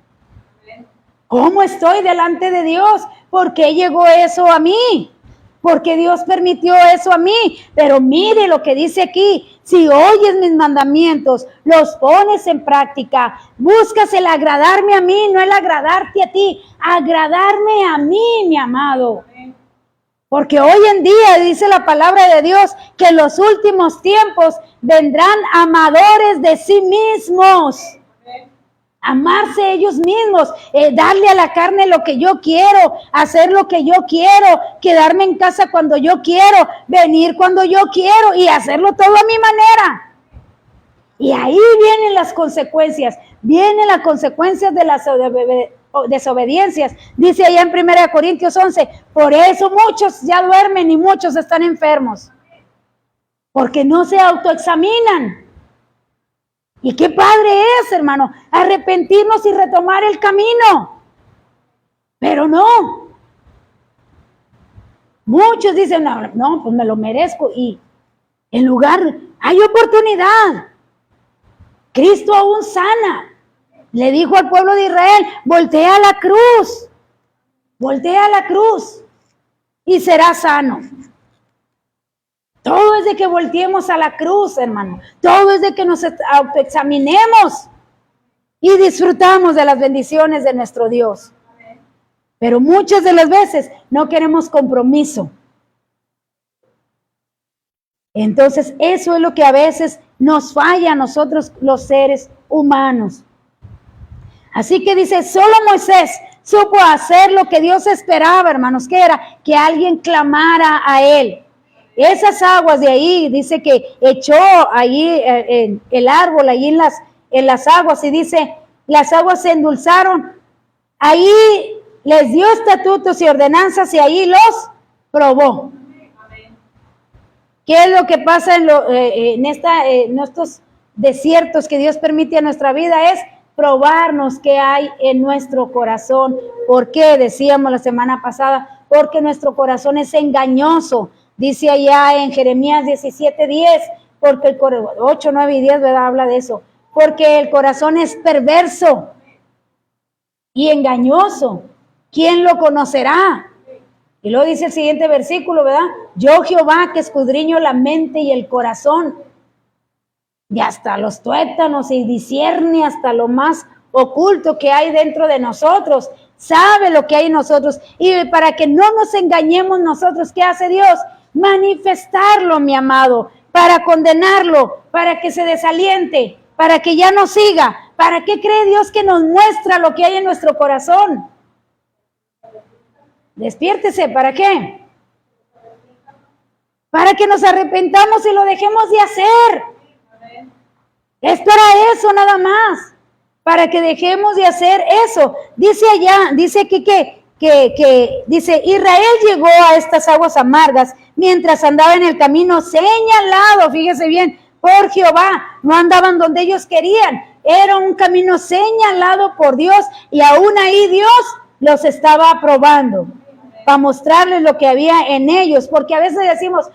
¿Cómo estoy delante de Dios? ¿Por qué llegó eso a mí? ¿Por qué Dios permitió eso a mí? Pero mire lo que dice aquí. Si oyes mis mandamientos, los pones en práctica, buscas el agradarme a mí, no el agradarte a ti. Agradarme a mí, mi amado. Porque hoy en día dice la palabra de Dios que en los últimos tiempos vendrán amadores de sí mismos. Amarse ellos mismos, darle a la carne lo que yo quiero, hacer lo que yo quiero, quedarme en casa cuando yo quiero, venir cuando yo quiero y hacerlo todo a mi manera. Y ahí vienen las consecuencias, vienen las consecuencias de las desobediencias. Dice allá en 1 Corintios 11, por eso muchos ya duermen y muchos están enfermos, porque no se autoexaminan. Y qué padre es, hermano, arrepentirnos y retomar el camino. Pero no. Muchos dicen, no, pues me lo merezco. Y en lugar, hay oportunidad. Cristo aún sana. Le dijo al pueblo de Israel, voltea a la cruz. Voltea a la cruz y será sano. Todo es de que volteemos a la cruz, hermano. Todo es de que nos autoexaminemos y disfrutamos de las bendiciones de nuestro Dios. Pero muchas de las veces no queremos compromiso. Entonces, eso es lo que a veces nos falla a nosotros los seres humanos. Así que dice, solo Moisés supo hacer lo que Dios esperaba, hermanos, que era que alguien clamara a él. Esas aguas de ahí, dice que echó ahí el árbol, ahí en las aguas, y dice, las aguas se endulzaron. Ahí les dio estatutos y ordenanzas y ahí los probó. ¿Qué es lo que pasa en estos desiertos que Dios permite a nuestra vida? Es probarnos qué hay en nuestro corazón. ¿Por qué? Decíamos la semana pasada, porque nuestro corazón es engañoso. Dice allá en Jeremías 17:10, porque el 8, 9 y 10, ¿verdad? Habla de eso. Porque el corazón es perverso y engañoso. ¿Quién lo conocerá? Y luego dice el siguiente versículo, ¿verdad? Yo Jehová que escudriño la mente y el corazón, y hasta los tuétanos, y discierne hasta lo más oculto que hay dentro de nosotros. Sabe lo que hay en nosotros. Y para que no nos engañemos nosotros, ¿qué hace Dios? Manifestarlo, mi amado, para condenarlo, para que se desaliente, para que ya no siga. ¿Para qué cree Dios que nos muestra lo que hay en nuestro corazón? Despiértese, ¿para qué? Para que nos arrepentamos y lo dejemos de hacer. Es para eso nada más, para que dejemos de hacer eso. Dice allá, dice que dice, Israel llegó a estas aguas amargas mientras andaba en el camino señalado, fíjese bien, por Jehová. No andaban donde ellos querían, era un camino señalado por Dios, y aún ahí Dios los estaba probando para mostrarles lo que había en ellos, porque a veces decimos,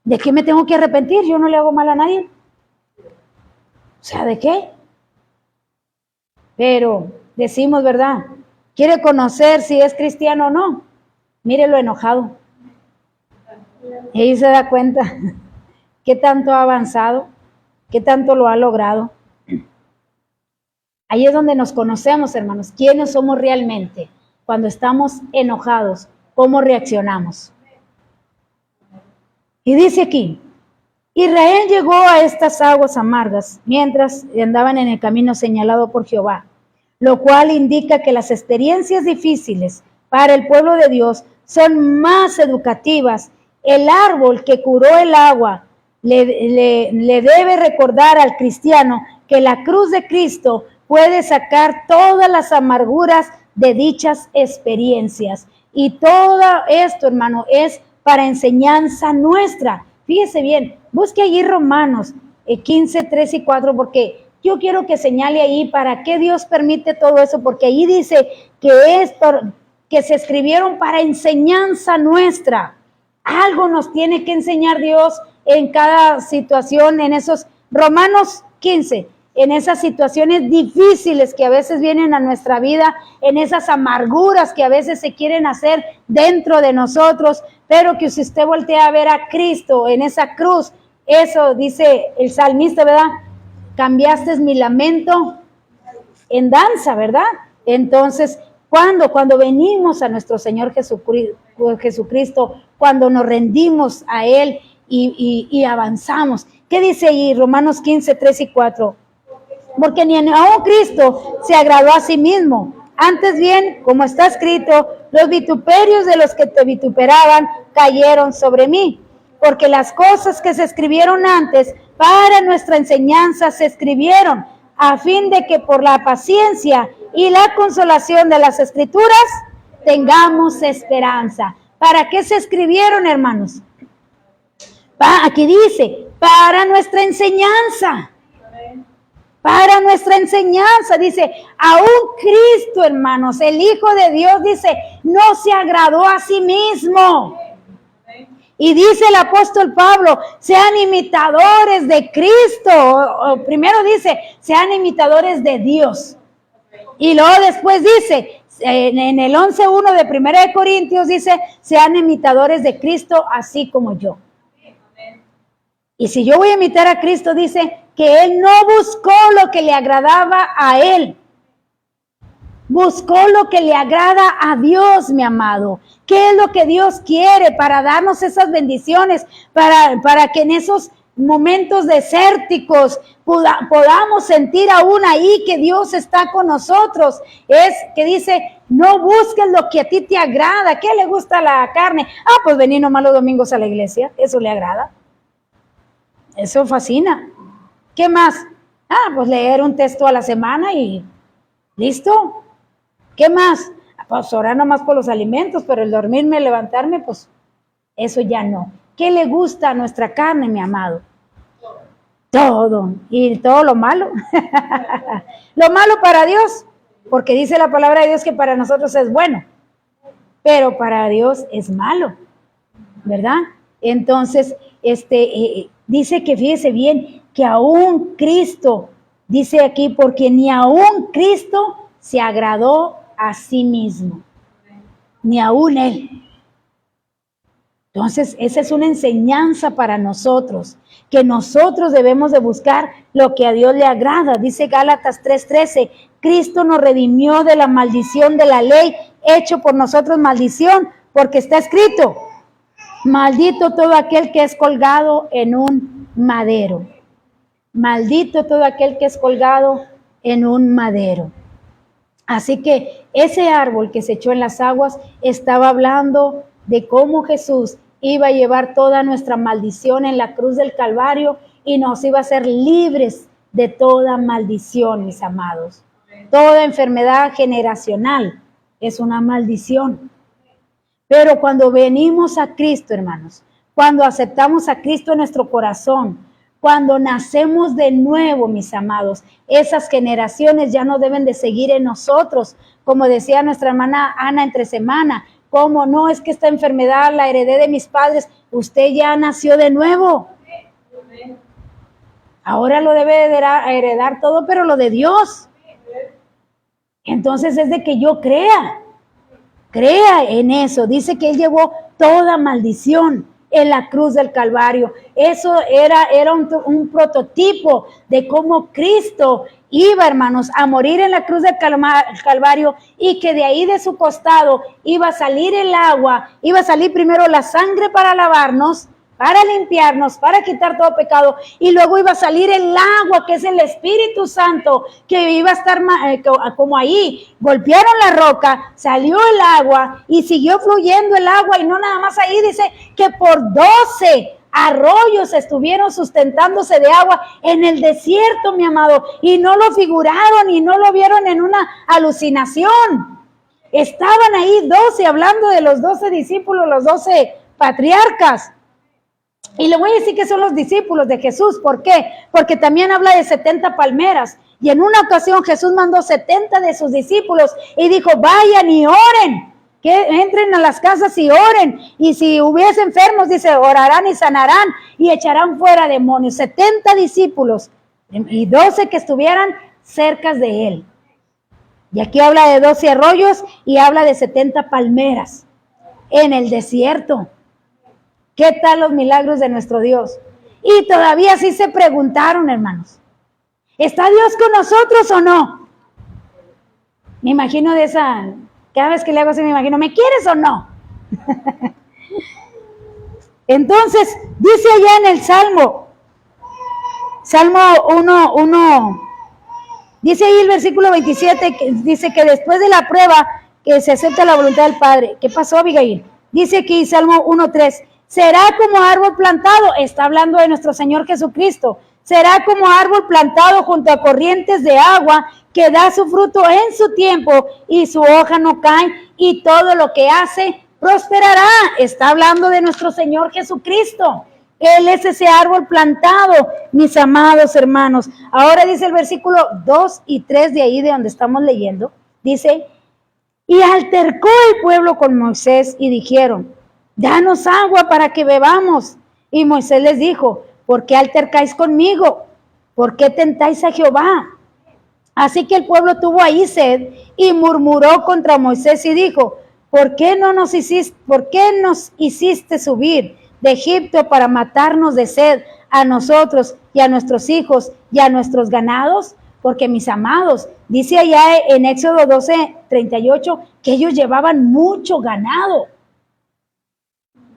¿de qué me tengo que arrepentir? Yo no le hago mal a nadie. O sea, ¿de qué? Pero decimos, ¿verdad? ¿Quiere conocer si es cristiano o no? Mírelo enojado. Y ahí se da cuenta qué tanto ha avanzado, qué tanto lo ha logrado. Ahí es donde nos conocemos, hermanos, quiénes somos realmente. Cuando estamos enojados, ¿cómo reaccionamos? Y dice aquí, Israel llegó a estas aguas amargas mientras andaban en el camino señalado por Jehová, lo cual indica que las experiencias difíciles para el pueblo de Dios son más educativas. El árbol que curó el agua le debe recordar al cristiano que la cruz de Cristo puede sacar todas las amarguras de dichas experiencias. Y todo esto, hermano, es para enseñanza nuestra. Fíjese bien, busque allí Romanos 15, 3 y 4, porque yo quiero que señale ahí para qué Dios permite todo eso, porque ahí dice que que se escribieron para enseñanza nuestra. Algo nos tiene que enseñar Dios en cada situación, en esos Romanos 15, en esas situaciones difíciles que a veces vienen a nuestra vida, en esas amarguras que a veces se quieren hacer dentro de nosotros, pero que si usted voltea a ver a Cristo en esa cruz, eso dice el salmista, ¿verdad? Cambiaste mi lamento en danza, ¿verdad? Entonces, cuando venimos a nuestro Señor Jesucristo, cuando nos rendimos a Él y avanzamos. ¿Qué dice ahí? Romanos 15, 3 y 4. Porque ni aun Cristo se agradó a sí mismo. Antes bien, como está escrito, los vituperios de los que te vituperaban cayeron sobre mí. Porque las cosas que se escribieron antes para nuestra enseñanza se escribieron a fin de que por la paciencia y la consolación de las Escrituras tengamos esperanza. ¿Para qué se escribieron, hermanos? Aquí dice, para nuestra enseñanza. Para nuestra enseñanza, dice, aún Cristo, hermanos, el Hijo de Dios, dice, no se agradó a sí mismo. Y dice el apóstol Pablo, sean imitadores de Cristo. Primero dice, sean imitadores de Dios. Y luego después dice, en el 11:1 de 1 de Corintios dice, sean imitadores de Cristo así como yo. Y si yo voy a imitar a Cristo, dice que Él no buscó lo que le agradaba a Él. Buscó lo que le agrada a Dios, mi amado. ¿Qué es lo que Dios quiere para darnos esas bendiciones? Para que en esos momentos desérticos podamos sentir aún ahí que Dios está con nosotros. Es que dice, no busques lo que a ti te agrada. ¿Qué le gusta a la carne? Pues venir nomás los domingos a la iglesia. Eso le agrada. Eso fascina. ¿Qué más? Pues leer un texto a la semana y listo. ¿Qué más? Pues orar nomás por los alimentos, pero el dormirme, levantarme, pues eso ya no. ¿Qué le gusta a nuestra carne, mi amado? Todo. Y todo lo malo. Lo malo para Dios, porque dice la palabra de Dios que para nosotros es bueno, pero para Dios es malo, ¿verdad? Entonces, dice que fíjese bien, que aún Cristo, dice aquí, porque ni aún Cristo se agradó a sí mismo, ni aún Él. Entonces, esa es una enseñanza para nosotros, que nosotros debemos de buscar lo que a Dios le agrada. Dice Gálatas 3:13, Cristo nos redimió de la maldición de la ley, hecho por nosotros maldición, porque está escrito, maldito todo aquel que es colgado en un madero. Maldito todo aquel que es colgado en un madero. Así que ese árbol que se echó en las aguas estaba hablando de cómo Jesús iba a llevar toda nuestra maldición en la cruz del Calvario y nos iba a hacer libres de toda maldición, mis amados. Toda enfermedad generacional es una maldición. Pero cuando venimos a Cristo, hermanos, cuando aceptamos a Cristo en nuestro corazón, cuando nacemos de nuevo, mis amados, esas generaciones ya no deben de seguir en nosotros. Como decía nuestra hermana Ana entre semana, ¿cómo no? Es que esta enfermedad la heredé de mis padres. Usted ya nació de nuevo. Ahora lo debe heredar todo, pero lo de Dios. Entonces es de que yo crea en eso. Dice que Él llevó toda maldición en la cruz del Calvario. Eso era un prototipo de cómo Cristo iba, hermanos, a morir en la cruz del Calvario, y que de ahí de su costado iba a salir el agua, iba a salir primero la sangre para lavarnos, para limpiarnos, para quitar todo pecado, y luego iba a salir el agua, que es el Espíritu Santo, que iba a estar como ahí. Golpearon la roca, salió el agua y siguió fluyendo el agua, y no nada más ahí, dice que por 12 arroyos estuvieron sustentándose de agua en el desierto, mi amado, y no lo figuraron y no lo vieron en una alucinación. Estaban ahí 12, hablando de los 12 discípulos, los 12 patriarcas. Y le voy a decir que son los discípulos de Jesús. ¿Por qué? Porque también habla de 70 palmeras. Y en una ocasión Jesús mandó 70 de sus discípulos y dijo, vayan y oren, que entren a las casas y oren. Y si hubiese enfermos, dice, orarán y sanarán y echarán fuera demonios. 70 discípulos y 12 que estuvieran cerca de él. Y aquí habla de 12 arroyos y habla de 70 palmeras en el desierto. ¿Qué tal los milagros de nuestro Dios? Y todavía sí se preguntaron, hermanos, ¿está Dios con nosotros o no? Me imagino de esa, cada vez que le hago así me imagino, ¿me quieres o no? Entonces, dice allá en el Salmo 1, dice ahí el versículo 27, que dice que después de la prueba, que se acepta la voluntad del Padre. ¿Qué pasó, Abigail? Dice aquí Salmo 1:3, será como árbol plantado, está hablando de nuestro Señor Jesucristo, será como árbol plantado junto a corrientes de agua, que da su fruto en su tiempo y su hoja no cae, y todo lo que hace prosperará. Está hablando de nuestro Señor Jesucristo. Él es ese árbol plantado, mis amados hermanos. Ahora dice el versículo 2 y 3 de ahí de donde estamos leyendo, dice, y altercó el pueblo con Moisés y dijeron, danos agua para que bebamos. Y Moisés les dijo, ¿por qué altercáis conmigo? ¿Por qué tentáis a Jehová? Así que el pueblo tuvo ahí sed y murmuró contra Moisés y dijo, ¿por qué nos hiciste subir de Egipto para matarnos de sed a nosotros y a nuestros hijos y a nuestros ganados? Porque mis amados, dice allá en Éxodo 12:38, que ellos llevaban mucho ganado.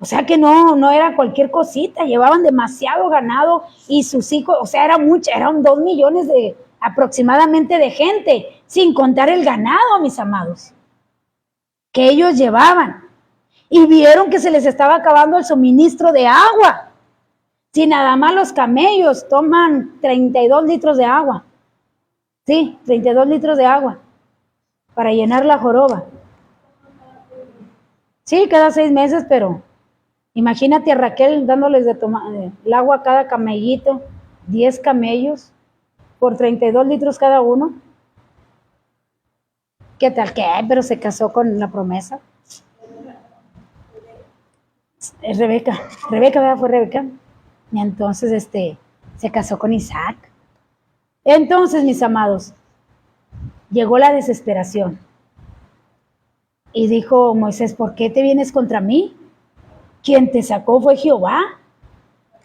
O sea que no era cualquier cosita, llevaban demasiado ganado y sus hijos, o sea, eran 2 millones aproximadamente de gente, sin contar el ganado, mis amados, que ellos llevaban. Y vieron que se les estaba acabando el suministro de agua. Si nada más los camellos toman 32 litros de agua. Sí, 32 litros de agua para llenar la joroba. Sí, cada 6 meses, pero imagínate a Raquel dándoles de tomar el agua a cada camellito, 10 camellos, por 32 litros cada uno. ¿Qué tal? ¿Qué? Pero se casó con la promesa. Rebeca, ¿verdad? Fue Rebeca. Y entonces se casó con Isaac. Entonces, mis amados, llegó la desesperación. Y dijo Moisés, ¿por qué te vienes contra mí? Quien te sacó fue Jehová.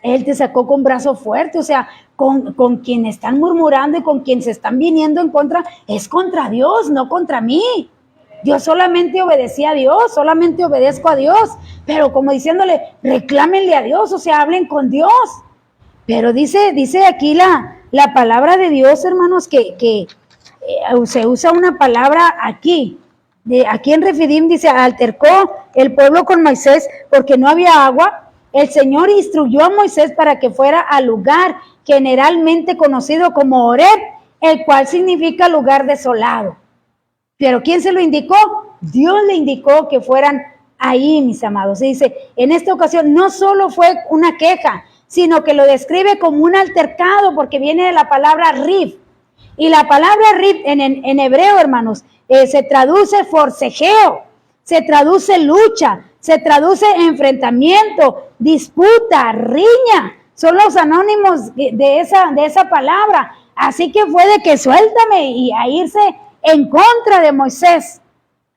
Él te sacó con brazo fuerte, o sea, con quien están murmurando y con quien se están viniendo en contra, es contra Dios, no contra mí. Yo solamente obedecí a Dios, solamente obedezco a Dios, pero como diciéndole, reclámenle a Dios, o sea, hablen con Dios. Pero dice aquí la palabra de Dios, hermanos, que se usa una palabra aquí. Aquí en Refidim dice, altercó el pueblo con Moisés porque no había agua. El Señor instruyó a Moisés para que fuera al lugar generalmente conocido como Horeb, el cual significa lugar desolado. Pero ¿quién se lo indicó? Dios le indicó que fueran ahí, mis amados. Y dice, en esta ocasión no solo fue una queja, sino que lo describe como un altercado, porque viene de la palabra rif. Y la palabra rif en hebreo, hermanos, se traduce forcejeo, se traduce lucha, se traduce enfrentamiento, disputa, riña. Son los anónimos de esa palabra. Así que fue de que suéltame y a irse en contra de Moisés,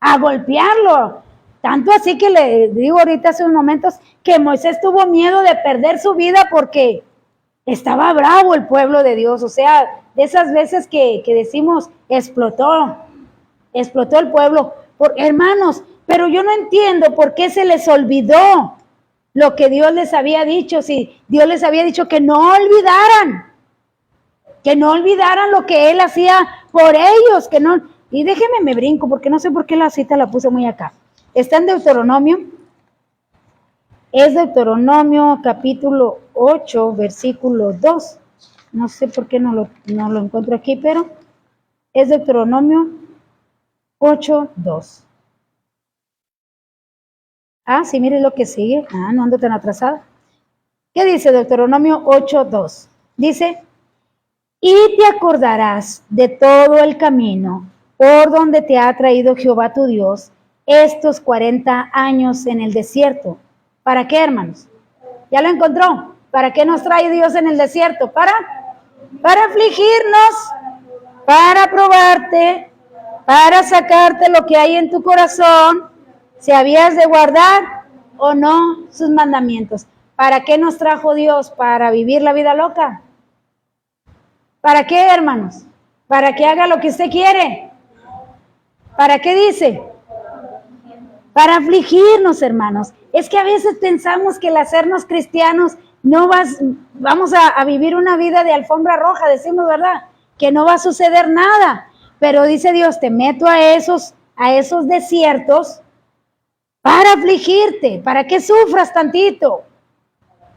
a golpearlo. Tanto así que le digo ahorita hace unos momentos que Moisés tuvo miedo de perder su vida porque estaba bravo el pueblo de Dios. O sea, de esas veces que decimos explotó el pueblo. Hermanos, pero yo no entiendo por qué se les olvidó lo que Dios les había dicho, si Dios les había dicho que no olvidaran lo que Él hacía por ellos, que no, y déjenme me brinco, porque no sé por qué la cita la puse muy acá. Está en Deuteronomio, es Deuteronomio capítulo 8, versículo 2, no sé por qué no lo encuentro aquí, pero es Deuteronomio 8, 2. Ah, sí, mire lo que sigue. Ah, no ando tan atrasada. ¿Qué dice Deuteronomio 8, 2? Dice, y te acordarás de todo el camino por donde te ha traído Jehová tu Dios estos 40 años en el desierto. ¿Para qué, hermanos? ¿Ya lo encontró? ¿Para qué nos trae Dios en el desierto? Para afligirnos, para probarte, para sacarte lo que hay en tu corazón, si habías de guardar o no sus mandamientos. ¿Para qué nos trajo Dios? ¿Para vivir la vida loca? ¿Para qué, hermanos? ¿Para que haga lo que usted quiere? ¿Para qué dice? Para afligirnos, hermanos. Es que a veces pensamos que el hacernos cristianos vamos a vivir una vida de alfombra roja, decimos, ¿verdad? Que no va a suceder nada. Pero dice Dios, te meto a esos desiertos para afligirte, para que sufras tantito,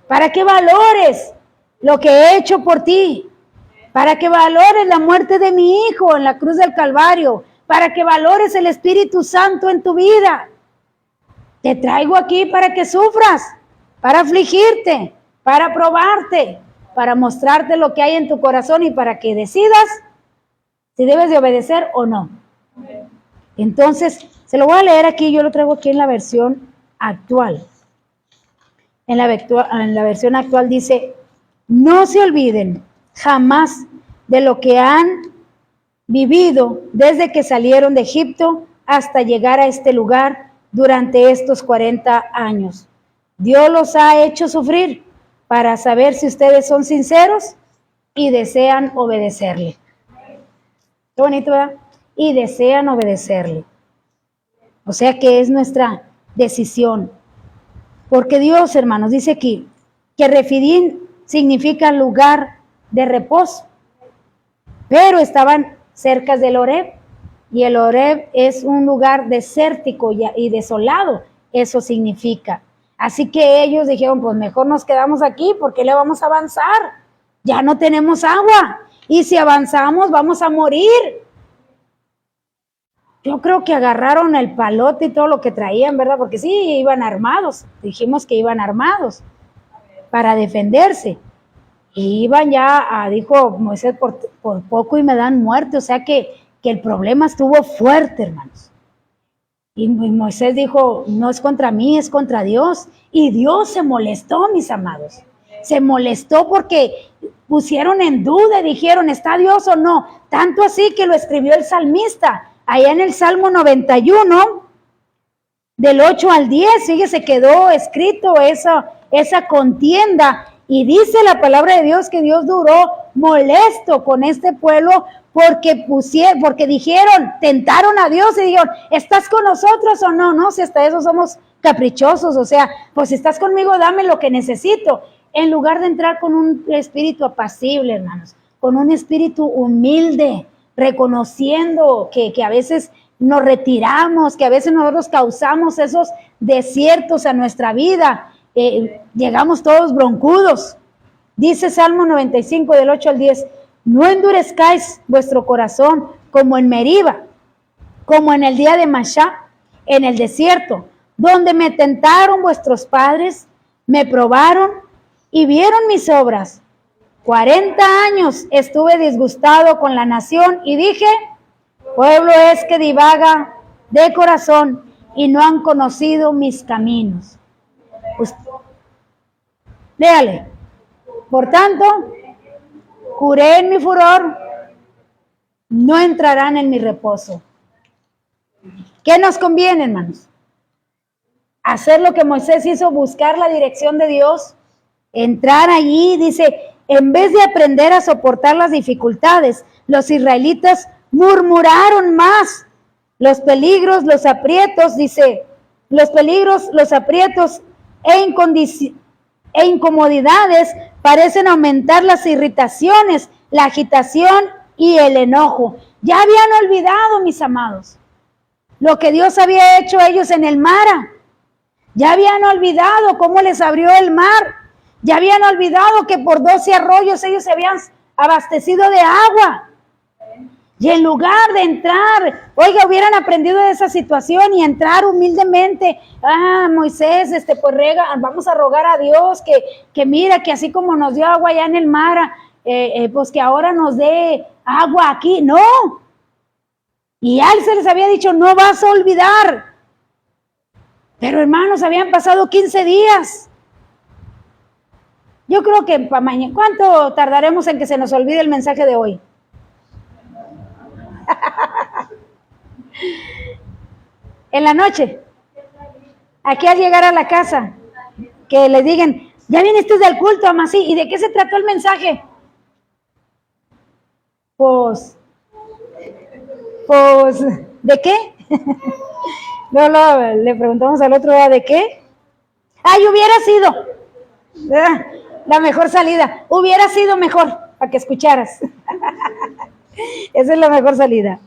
para que valores lo que he hecho por ti, para que valores la muerte de mi hijo en la cruz del Calvario, para que valores el Espíritu Santo en tu vida. Te traigo aquí para que sufras, para afligirte, para probarte, para mostrarte lo que hay en tu corazón y para que decidas si debes de obedecer o no. Entonces, se lo voy a leer aquí, yo lo traigo aquí en la versión actual. En la versión actual dice, no se olviden jamás de lo que han vivido desde que salieron de Egipto hasta llegar a este lugar durante estos 40 años. Dios los ha hecho sufrir para saber si ustedes son sinceros y desean obedecerle. Qué bonito, ¿verdad? Y desean obedecerle. O sea que es nuestra decisión. Porque Dios, hermanos, dice aquí que Refidín significa lugar de reposo. Pero estaban cerca del Horeb. Y el Horeb es un lugar desértico y desolado. Eso significa. Así que ellos dijeron, pues mejor nos quedamos aquí porque le vamos a avanzar. Ya no tenemos agua. Y si avanzamos vamos a morir. Yo creo que agarraron el palote y todo lo que traían, ¿verdad? Porque sí, iban armados. Dijimos que iban armados para defenderse. Y iban ya, dijo Moisés, por poco y me dan muerte. O sea que el problema estuvo fuerte, hermanos. Y Moisés dijo, no es contra mí, es contra Dios. Y Dios se molestó, mis amados. Se molestó porque pusieron en duda, dijeron, ¿está Dios o no? Tanto así que lo escribió el salmista. Allá en el Salmo 91, del 8 al 10, fíjese, quedó escrito esa contienda. Y dice la palabra de Dios que Dios duró molesto con este pueblo porque dijeron, tentaron a Dios y dijeron, ¿estás con nosotros o no? No, si hasta eso somos caprichosos, o sea, pues si estás conmigo, dame lo que necesito. En lugar de entrar con un espíritu apacible, hermanos, con un espíritu humilde, reconociendo que a veces nos retiramos, que a veces nosotros causamos esos desiertos a nuestra vida, llegamos todos broncudos. Dice Salmo 95 del 8 al 10, no endurezcáis vuestro corazón como en Meriba, como en el día de Mashá, en el desierto, donde me tentaron vuestros padres, me probaron y vieron mis obras. 40 años estuve disgustado con la nación y dije, pueblo es que divaga de corazón y no han conocido mis caminos. Pues, léale. Por tanto, juré en mi furor, no entrarán en mi reposo. ¿Qué nos conviene, hermanos? Hacer lo que Moisés hizo, buscar la dirección de Dios, entrar allí, dice, en vez de aprender a soportar las dificultades, los israelitas murmuraron más. Los peligros, los aprietos, dice, los peligros, los aprietos e incomodidades parecen aumentar las irritaciones, la agitación y el enojo. Ya habían olvidado, mis amados, lo que Dios había hecho a ellos en el mar. Ya habían olvidado cómo les abrió el mar. Ya habían olvidado que por 12 arroyos ellos se habían abastecido de agua. Y en lugar de entrar, oiga, hubieran aprendido de esa situación y entrar humildemente. Moisés, pues vamos a rogar a Dios que mira, que así como nos dio agua allá en el mar, pues que ahora nos dé agua aquí. No. Y a él se les había dicho, no vas a olvidar. Pero hermanos, habían pasado 15 días. Yo creo que para mañana, ¿cuánto tardaremos en que se nos olvide el mensaje de hoy? En la noche, aquí al llegar a la casa, que le digan, ya viniste del culto, ama, sí, ¿y de qué se trató el mensaje? Pues, ¿de qué? No, le preguntamos al otro, ¿de qué? Hubiera sido la mejor salida, hubiera sido mejor, para que escucharas. Esa es la mejor salida.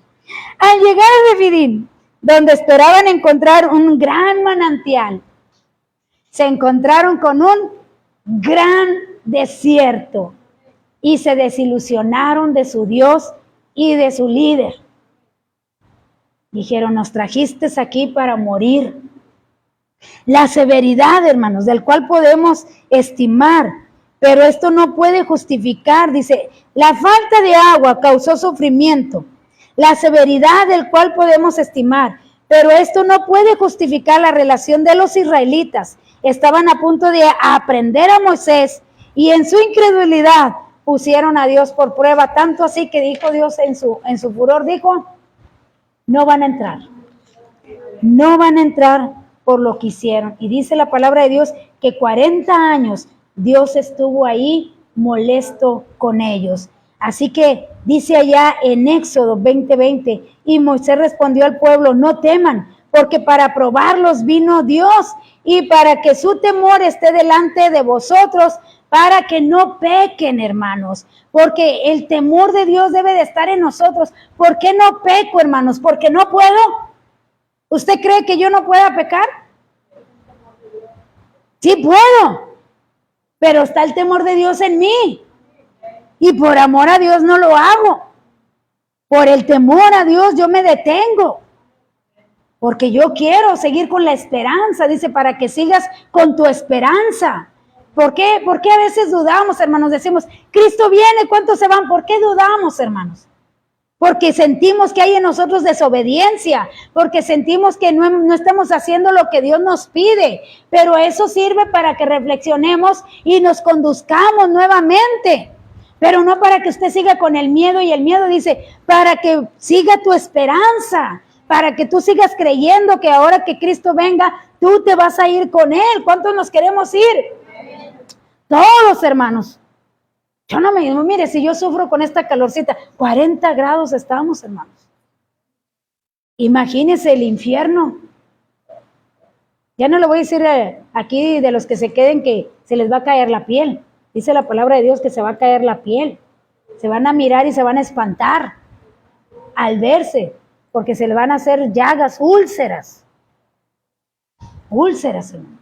Al llegar a Refidim, donde esperaban encontrar un gran manantial, se encontraron con un gran desierto y se desilusionaron de su Dios y de su líder. Dijeron, nos trajiste aquí para morir. La severidad, hermanos, del cual podemos estimar, pero esto no puede justificar, dice, la falta de agua causó sufrimiento, la severidad del cual podemos estimar, pero esto no puede justificar la relación de los israelitas. Estaban a punto de aprender a Moisés y en su incredulidad pusieron a Dios por prueba, tanto así que dijo Dios en su furor, dijo, no van a entrar por lo que hicieron. Y dice la palabra de Dios que 40 años Dios estuvo ahí molesto con ellos. Así que dice allá en Éxodo 20:20, y Moisés respondió al pueblo, no teman, porque para probarlos vino Dios y para que su temor esté delante de vosotros, para que no pequen, hermanos, porque el temor de Dios debe de estar en nosotros. ¿Por qué no peco, hermanos? ¿Porque no puedo? ¿Usted cree que yo no pueda pecar? Sí puedo, pero está el temor de Dios en mí. Y por amor a Dios no lo hago. Por el temor a Dios yo me detengo. Porque yo quiero seguir con la esperanza, dice, para que sigas con tu esperanza. ¿Por qué? Porque a veces dudamos, hermanos, decimos, Cristo viene, ¿cuántos se van? ¿Por qué dudamos, hermanos? Porque sentimos que hay en nosotros desobediencia, porque sentimos que no estamos haciendo lo que Dios nos pide, pero eso sirve para que reflexionemos y nos conduzcamos nuevamente, pero no para que usted siga con el miedo, y el miedo dice, para que siga tu esperanza, para que tú sigas creyendo que ahora que Cristo venga, tú te vas a ir con Él. ¿Cuántos nos queremos ir? Todos, hermanos. Yo no mire, si yo sufro con esta calorcita, 40 grados estamos, hermanos. Imagínense el infierno. Ya no le voy a decir aquí de los que se queden que se les va a caer la piel. Dice la palabra de Dios que se va a caer la piel. Se van a mirar y se van a espantar al verse, porque se le van a hacer llagas, úlceras. Úlceras, hermanos.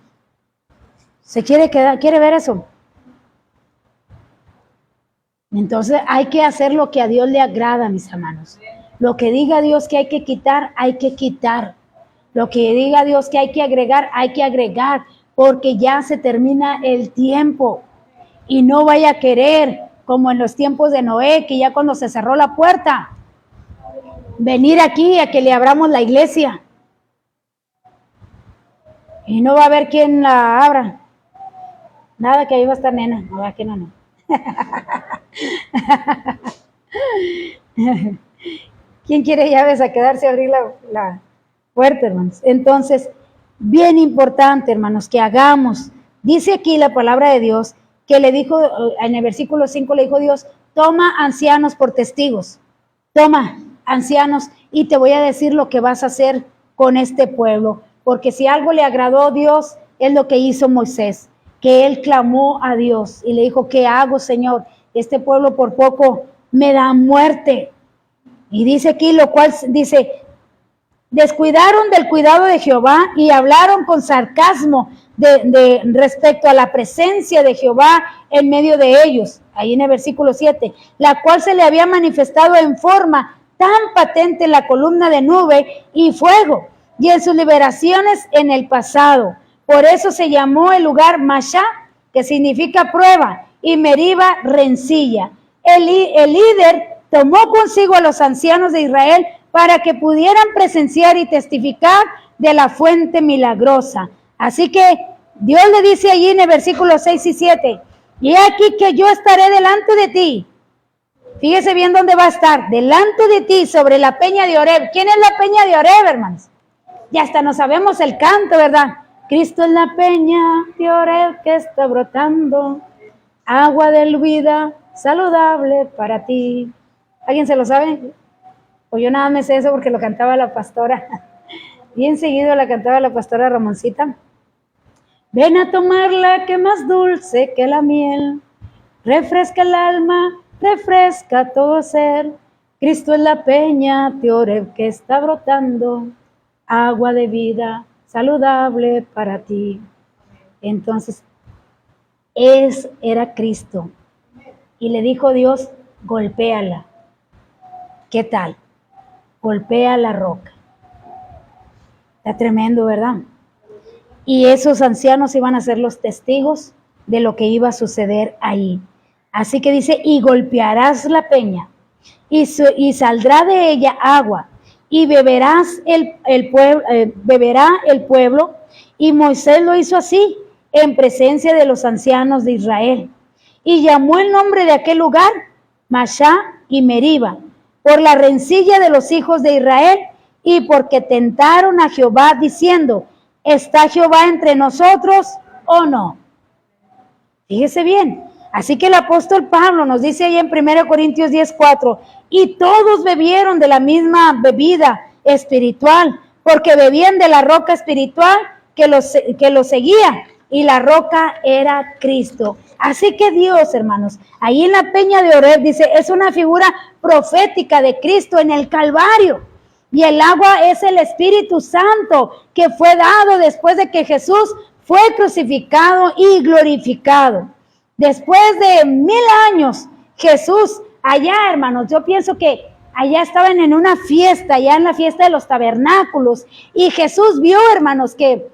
¿Se quiere ver eso? Entonces hay que hacer lo que a Dios le agrada, mis hermanos. Lo que diga Dios que hay que quitar, hay que quitar. Lo que diga Dios que hay que agregar, porque ya se termina el tiempo. Y no vaya a querer, como en los tiempos de Noé, que ya cuando se cerró la puerta, venir aquí a que le abramos la iglesia. Y no va a haber quien la abra. Nada, que ahí va a estar nena. No, va que no. ¿Quién quiere llaves a quedarse a abrir la puerta, hermanos? Entonces, bien importante, hermanos, que hagamos. Dice aquí la palabra de Dios que le dijo, en el versículo 5 le dijo Dios, toma ancianos por testigos. Toma ancianos y te voy a decir lo que vas a hacer con este pueblo. Porque si algo le agradó a Dios es lo que hizo Moisés, que él clamó a Dios y le dijo, ¿qué hago, Señor? Este pueblo por poco me da muerte. Y dice aquí, lo cual dice, descuidaron del cuidado de Jehová y hablaron con sarcasmo de respecto a la presencia de Jehová en medio de ellos, ahí en el versículo 7, la cual se le había manifestado en forma tan patente en la columna de nube y fuego y en sus liberaciones en el pasado. Por eso se llamó el lugar Mashá, que significa prueba, y Meriba, rencilla. El líder tomó consigo a los ancianos de Israel para que pudieran presenciar y testificar de la fuente milagrosa. Así que Dios le dice allí en el versículo 6 y 7, y aquí que yo estaré delante de ti. Fíjese bien dónde va a estar, delante de ti sobre la peña de Oreb. ¿Quién es la peña de Oreb, hermanos? Ya hasta no sabemos el canto, ¿verdad? Cristo es la peña de Oreb que está brotando, agua de vida saludable para ti. ¿Alguien se lo sabe? O yo nada me sé eso porque lo cantaba la pastora. Bien seguido la cantaba la pastora Ramoncita. Ven a tomarla que más dulce que la miel, refresca el alma, refresca todo ser. Cristo es la peña de Oreb que está brotando, agua de vida saludable para ti. Entonces, era Cristo. Y le dijo Dios, golpéala. ¿Qué tal? Golpea la roca. Está tremendo, ¿verdad? Y esos ancianos iban a ser los testigos de lo que iba a suceder ahí. Así que dice, y golpearás la peña, y saldrá de ella agua, y beberás beberá el pueblo. Y Moisés lo hizo así, en presencia de los ancianos de Israel. Y llamó el nombre de aquel lugar, Mashá y Meriba, por la rencilla de los hijos de Israel, y porque tentaron a Jehová, diciendo, ¿está Jehová entre nosotros o no? Fíjese bien. Así que el apóstol Pablo nos dice ahí en 1 Corintios 10:4, y todos bebieron de la misma bebida espiritual, porque bebían de la roca espiritual que los seguía, y la roca era Cristo. Así que Dios, hermanos, ahí en la peña de Oreb, dice, es una figura profética de Cristo en el Calvario. Y el agua es el Espíritu Santo que fue dado después de que Jesús fue crucificado y glorificado. Después de 1000 años, Jesús allá, hermanos, yo pienso que allá estaban en una fiesta, allá en la fiesta de los tabernáculos, y Jesús vio, hermanos, que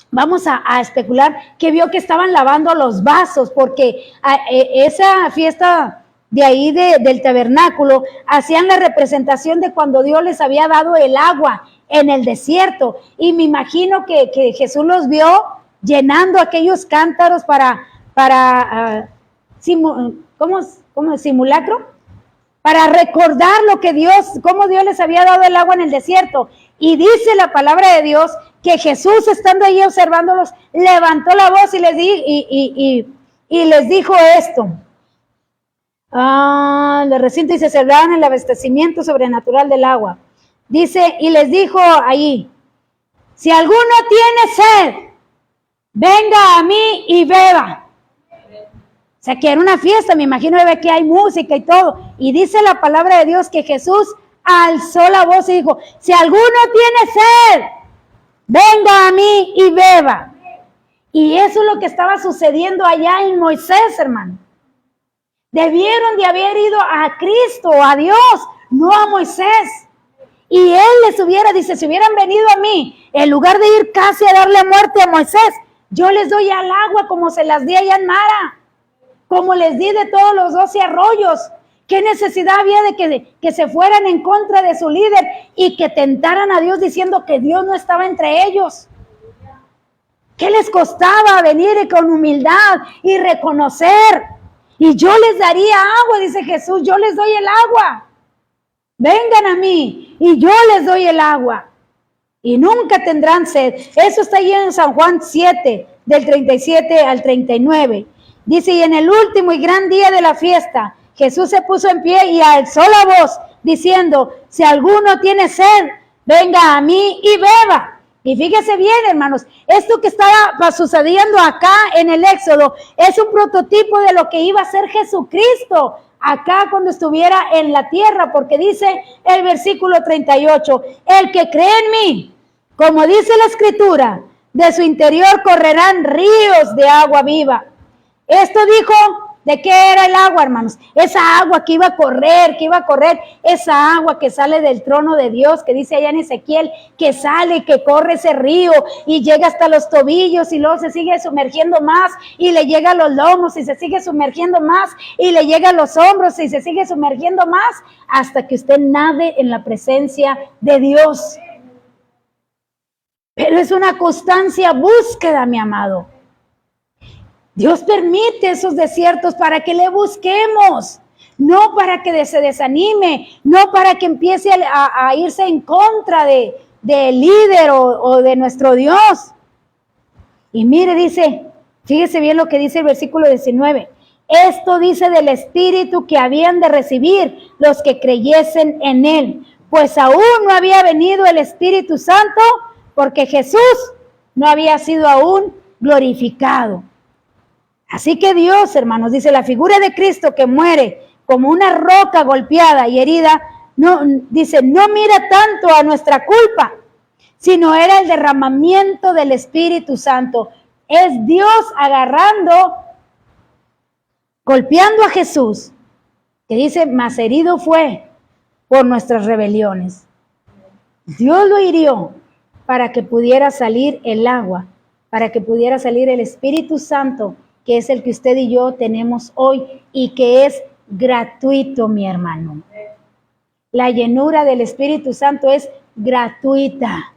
vamos a especular, que vio que estaban lavando los vasos, porque esa fiesta de ahí del tabernáculo hacían la representación de cuando Dios les había dado el agua en el desierto, y me imagino que Jesús los vio llenando aquellos cántaros para simulacro, para recordar lo que cómo Dios les había dado el agua en el desierto. Y dice la palabra de Dios que Jesús, estando ahí observándolos, levantó la voz y les dijo esto. El recinto y se celebraron el abastecimiento sobrenatural del agua. Dice, y les dijo ahí, si alguno tiene sed, venga a mí y beba. O sea, que era una fiesta, me imagino que hay música y todo. Y dice la palabra de Dios que Jesús alzó la voz y dijo, si alguno tiene sed, venga a mí y beba. Y eso es lo que estaba sucediendo allá en Moisés, hermano. Debieron de haber ido a Cristo, a Dios, no a Moisés. Y él dice, si hubieran venido a mí, en lugar de ir casi a darle muerte a Moisés, yo les doy al agua como se las di allá en Mara, como les di de todos los 12 arroyos. ¿Qué necesidad había de que se fueran en contra de su líder y que tentaran a Dios diciendo que Dios no estaba entre ellos? ¿Qué les costaba venir con humildad y reconocer? Y yo les daría agua, dice Jesús, yo les doy el agua. Vengan a mí y yo les doy el agua. Y nunca tendrán sed. Eso está ahí en San Juan 7, del 37 al 39. Dice, y en el último y gran día de la fiesta, Jesús se puso en pie y alzó la voz, diciendo, si alguno tiene sed, venga a mí y beba. Y fíjese bien, hermanos, esto que estaba sucediendo acá en el Éxodo es un prototipo de lo que iba a ser Jesucristo acá cuando estuviera en la tierra, porque dice el versículo 38, el que cree en mí, como dice la Escritura, de su interior correrán ríos de agua viva. Esto dijo, ¿de qué era el agua, hermanos? Esa agua que iba a correr, esa agua que sale del trono de Dios, que dice allá en Ezequiel, que sale y que corre ese río y llega hasta los tobillos y luego se sigue sumergiendo más y le llega a los lomos y se sigue sumergiendo más y le llega a los hombros y se sigue sumergiendo más hasta que usted nade en la presencia de Dios. Pero es una constancia búsqueda, mi amado. Dios permite esos desiertos para que le busquemos, no para que se desanime, no para que empiece a irse en contra del líder o de nuestro Dios. Y mire, dice, fíjese bien lo que dice el versículo 19. Esto dice del Espíritu que habían de recibir los que creyesen en Él, pues aún no había venido el Espíritu Santo, porque Jesús no había sido aún glorificado. Así que Dios, hermanos, dice, la figura de Cristo que muere como una roca golpeada y herida, no, dice, no mira tanto a nuestra culpa, sino era el derramamiento del Espíritu Santo. Es Dios agarrando, golpeando a Jesús, que dice, mas herido fue por nuestras rebeliones. Dios lo hirió para que pudiera salir el agua, para que pudiera salir el Espíritu Santo, que es el que usted y yo tenemos hoy y que es gratuito, mi hermano. La llenura del Espíritu Santo es gratuita.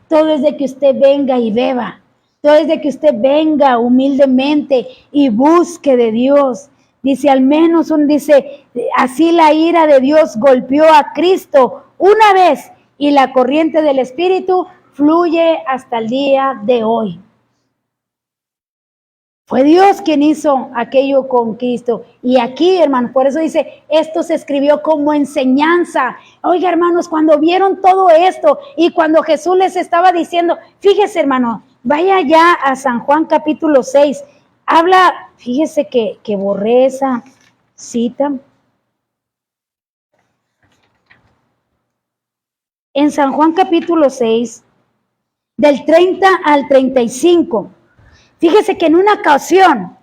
Todo es de que usted venga y beba. Todo es de que usted venga humildemente y busque de Dios. Dice, al menos dice, así la ira de Dios golpeó a Cristo una vez y la corriente del Espíritu fluye hasta el día de hoy. Fue Dios quien hizo aquello con Cristo. Y aquí, hermanos, por eso dice, esto se escribió como enseñanza. Oiga, hermanos, cuando vieron todo esto y cuando Jesús les estaba diciendo, fíjese, hermano, vaya ya a San Juan capítulo 6. Habla, fíjese que borré esa cita. En San Juan capítulo 6, del 30 al 35. Fíjese que en una ocasión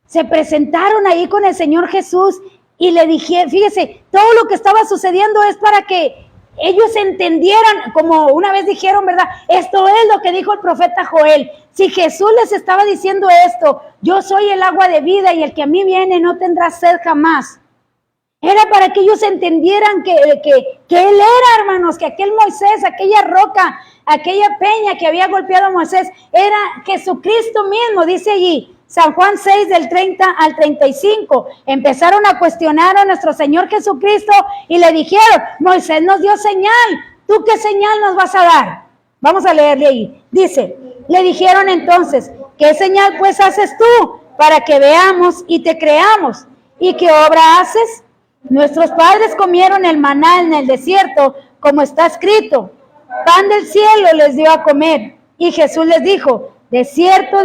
se presentaron ahí con el Señor Jesús y le dije, fíjese, todo lo que estaba sucediendo es para que ellos entendieran, como una vez dijeron, ¿verdad? Esto es lo que dijo el profeta Joel. Si Jesús les estaba diciendo esto, yo soy el agua de vida y el que a mí viene no tendrá sed jamás. Era para que ellos entendieran que Él era, hermanos, que aquel Moisés, aquella roca, aquella peña que había golpeado a Moisés, era Jesucristo mismo, dice allí, San Juan 6 del 30 al 35. Empezaron a cuestionar a nuestro Señor Jesucristo y le dijeron, Moisés nos dio señal, ¿tú qué señal nos vas a dar? Vamos a leerle ahí. Dice, le dijeron entonces, ¿qué señal pues haces tú para que veamos y te creamos? ¿Y qué obra haces? Nuestros padres comieron el maná en el desierto, como está escrito, pan del cielo les dio a comer. Y Jesús les dijo, de cierto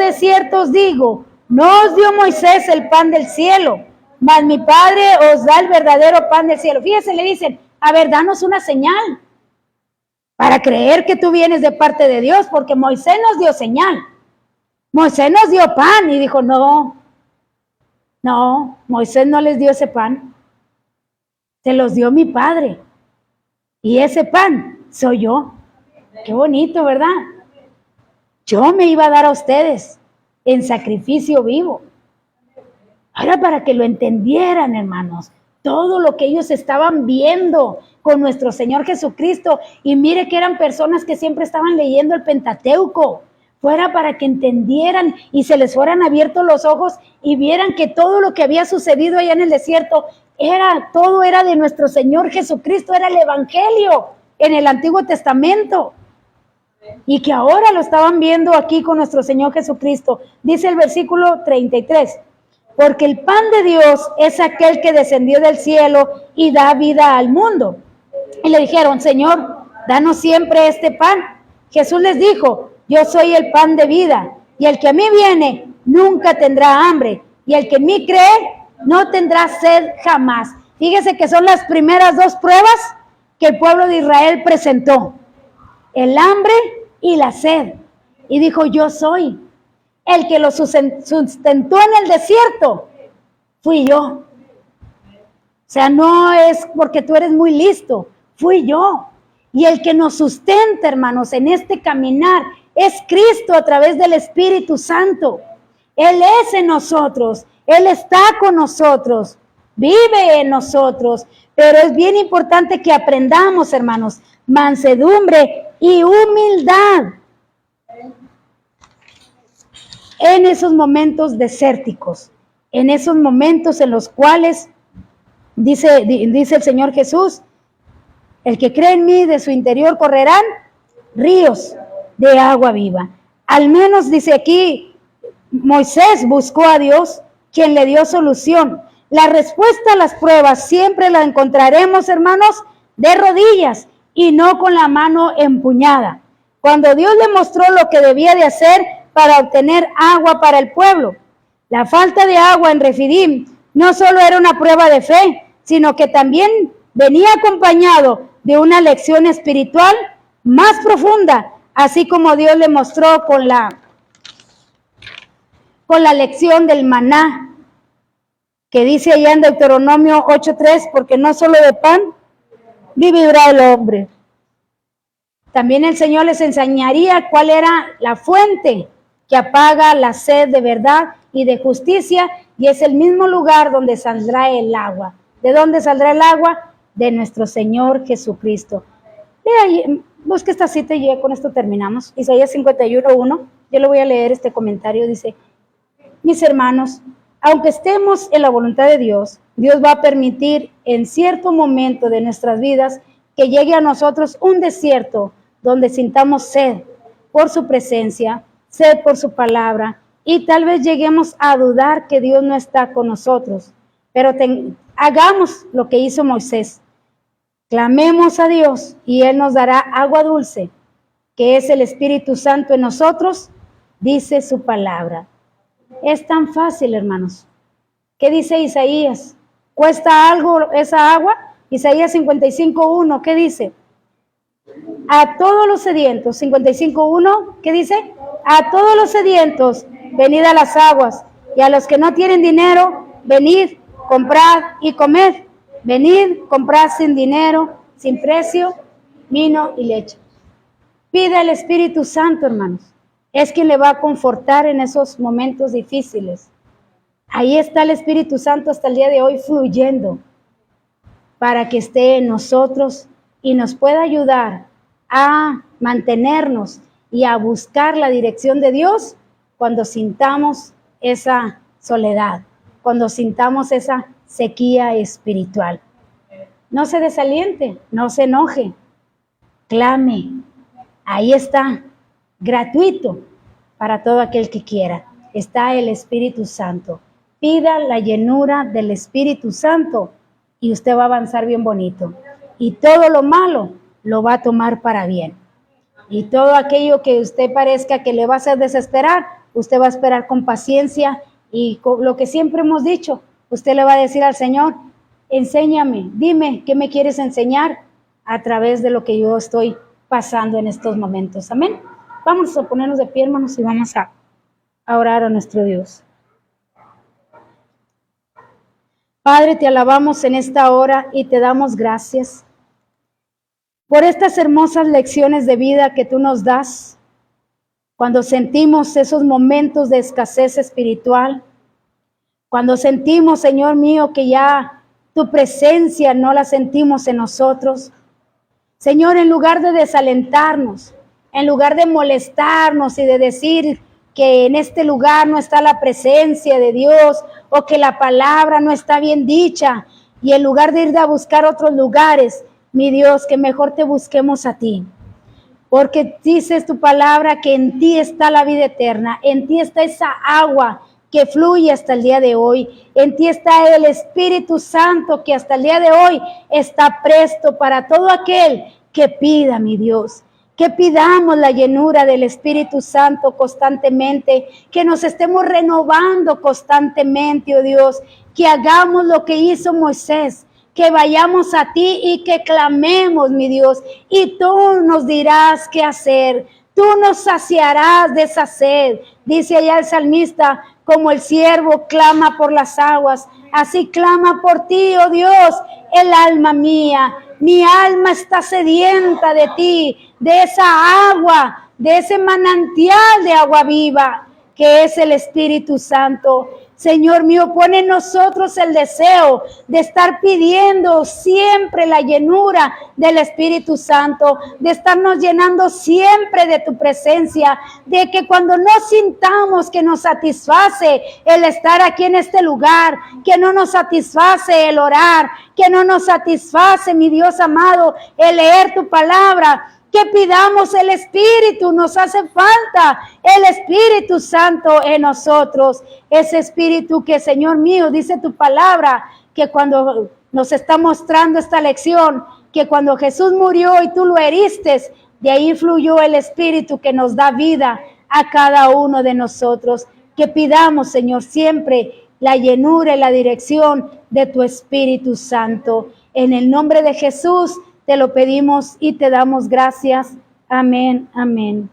os digo, no os dio Moisés el pan del cielo, mas mi Padre os da el verdadero pan del cielo. Fíjense, le dicen, a ver, danos una señal para creer que tú vienes de parte de Dios, porque Moisés nos dio señal. Moisés nos dio pan y dijo, no, Moisés no les dio ese pan. Se los dio mi Padre. Y ese pan soy yo. Qué bonito, ¿verdad? Yo me iba a dar a ustedes en sacrificio vivo. Ahora para que lo entendieran, hermanos, todo lo que ellos estaban viendo con nuestro Señor Jesucristo. Y mire que eran personas que siempre estaban leyendo el Pentateuco. Fuera para que entendieran y se les fueran abiertos los ojos y vieran que todo lo que había sucedido allá en el desierto todo era de nuestro Señor Jesucristo, era el Evangelio en el Antiguo Testamento. Y que ahora lo estaban viendo aquí con nuestro Señor Jesucristo. Dice el versículo 33, porque el pan de Dios es aquel que descendió del cielo y da vida al mundo. Y le dijeron, Señor, danos siempre este pan. Jesús les dijo, yo soy el pan de vida, y el que a mí viene nunca tendrá hambre, y el que en mí cree no tendrá sed jamás. Fíjese que son las primeras dos pruebas que el pueblo de Israel presentó, el hambre y la sed. Y dijo, yo soy el que los sustentó en el desierto, fui yo. O sea, no es porque tú eres muy listo, fui yo. Y el que nos sustenta, hermanos, en este caminar es Cristo a través del Espíritu Santo. Él es en nosotros, Él está con nosotros, vive en nosotros. Pero es bien importante que aprendamos, hermanos, mansedumbre y humildad en esos momentos desérticos, en esos momentos en los cuales dice el Señor Jesús, el que cree en mí, de su interior correrán ríos de agua viva. Al menos dice aquí, Moisés buscó a Dios, quien le dio solución. La respuesta a las pruebas siempre la encontraremos, hermanos, de rodillas y no con la mano empuñada. Cuando Dios le mostró lo que debía de hacer para obtener agua para el pueblo, la falta de agua en Refidim no solo era una prueba de fe, sino que también venía acompañado de una lección espiritual más profunda, así como Dios le mostró con la lección del maná, que dice allá en Deuteronomio 8:3, porque no solo de pan vivirá el hombre. También el Señor les enseñaría cuál era la fuente que apaga la sed de verdad y de justicia, y es el mismo lugar donde saldrá el agua. ¿De dónde saldrá el agua? De nuestro Señor Jesucristo. Busque esta cita y ya con esto terminamos. Isaías 51:1. Yo le voy a leer este comentario. Dice, mis hermanos, aunque estemos en la voluntad de Dios, Dios va a permitir en cierto momento de nuestras vidas que llegue a nosotros un desierto donde sintamos sed por su presencia, sed por su palabra, y tal vez lleguemos a dudar que Dios no está con nosotros. Pero hagamos lo que hizo Moisés. Clamemos a Dios y Él nos dará agua dulce, que es el Espíritu Santo en nosotros, dice su palabra. Es tan fácil, hermanos. ¿Qué dice Isaías? ¿Cuesta algo esa agua? Isaías 55:1, ¿qué dice? A todos los sedientos, 55:1, ¿qué dice? A todos los sedientos, venid a las aguas, y a los que no tienen dinero, venid, comprad y comed. Venid, comprad sin dinero, sin precio, vino y leche. Pide al Espíritu Santo, hermanos. Es quien le va a confortar en esos momentos difíciles. Ahí está el Espíritu Santo hasta el día de hoy fluyendo para que esté en nosotros y nos pueda ayudar a mantenernos y a buscar la dirección de Dios cuando sintamos esa soledad, cuando sintamos esa sequía espiritual. No se desaliente, no se enoje, clame. Ahí está, gratuito para todo aquel que quiera. Está el Espíritu Santo. Pida la llenura del Espíritu Santo y usted va a avanzar bien bonito. Y todo lo malo lo va a tomar para bien. Y todo aquello que usted parezca que le va a hacer desesperar, usted va a esperar con paciencia y con lo que siempre hemos dicho, usted le va a decir al Señor, enséñame, dime qué me quieres enseñar a través de lo que yo estoy pasando en estos momentos. Amén. Vamos a ponernos de pie, hermanos, y vamos a orar a nuestro Dios. Padre, te alabamos en esta hora y te damos gracias por estas hermosas lecciones de vida que tú nos das cuando sentimos esos momentos de escasez espiritual, cuando sentimos, Señor mío, que ya tu presencia no la sentimos en nosotros. Señor, en lugar de desalentarnos, en lugar de molestarnos y de decir que en este lugar no está la presencia de Dios o que la palabra no está bien dicha, y en lugar de ir a buscar otros lugares, mi Dios, que mejor te busquemos a ti. Porque dices tu palabra que en ti está la vida eterna, en ti está esa agua que fluye hasta el día de hoy, en ti está el Espíritu Santo que hasta el día de hoy está presto para todo aquel que pida, mi Dios, que pidamos la llenura del Espíritu Santo constantemente, que nos estemos renovando constantemente, oh Dios, que hagamos lo que hizo Moisés, que vayamos a ti y que clamemos, mi Dios, y tú nos dirás qué hacer. Tú nos saciarás de esa sed. Dice allá el salmista, como el siervo clama por las aguas, así clama por ti, oh Dios, el alma mía. Mi alma está sedienta de ti, de esa agua, de ese manantial de agua viva, que es el Espíritu Santo. Señor mío, pone en nosotros el deseo de estar pidiendo siempre la llenura del Espíritu Santo, de estarnos llenando siempre de tu presencia, de que cuando no sintamos que nos satisface el estar aquí en este lugar, que no nos satisface el orar, que no nos satisface, mi Dios amado, el leer tu palabra, que pidamos el Espíritu, nos hace falta el Espíritu Santo en nosotros, ese Espíritu que, Señor mío, dice tu palabra, que cuando nos está mostrando esta lección, que cuando Jesús murió y tú lo heriste, de ahí fluyó el Espíritu que nos da vida a cada uno de nosotros, que pidamos, Señor, siempre la llenura y la dirección de tu Espíritu Santo. En el nombre de Jesús, te lo pedimos y te damos gracias. Amén, amén.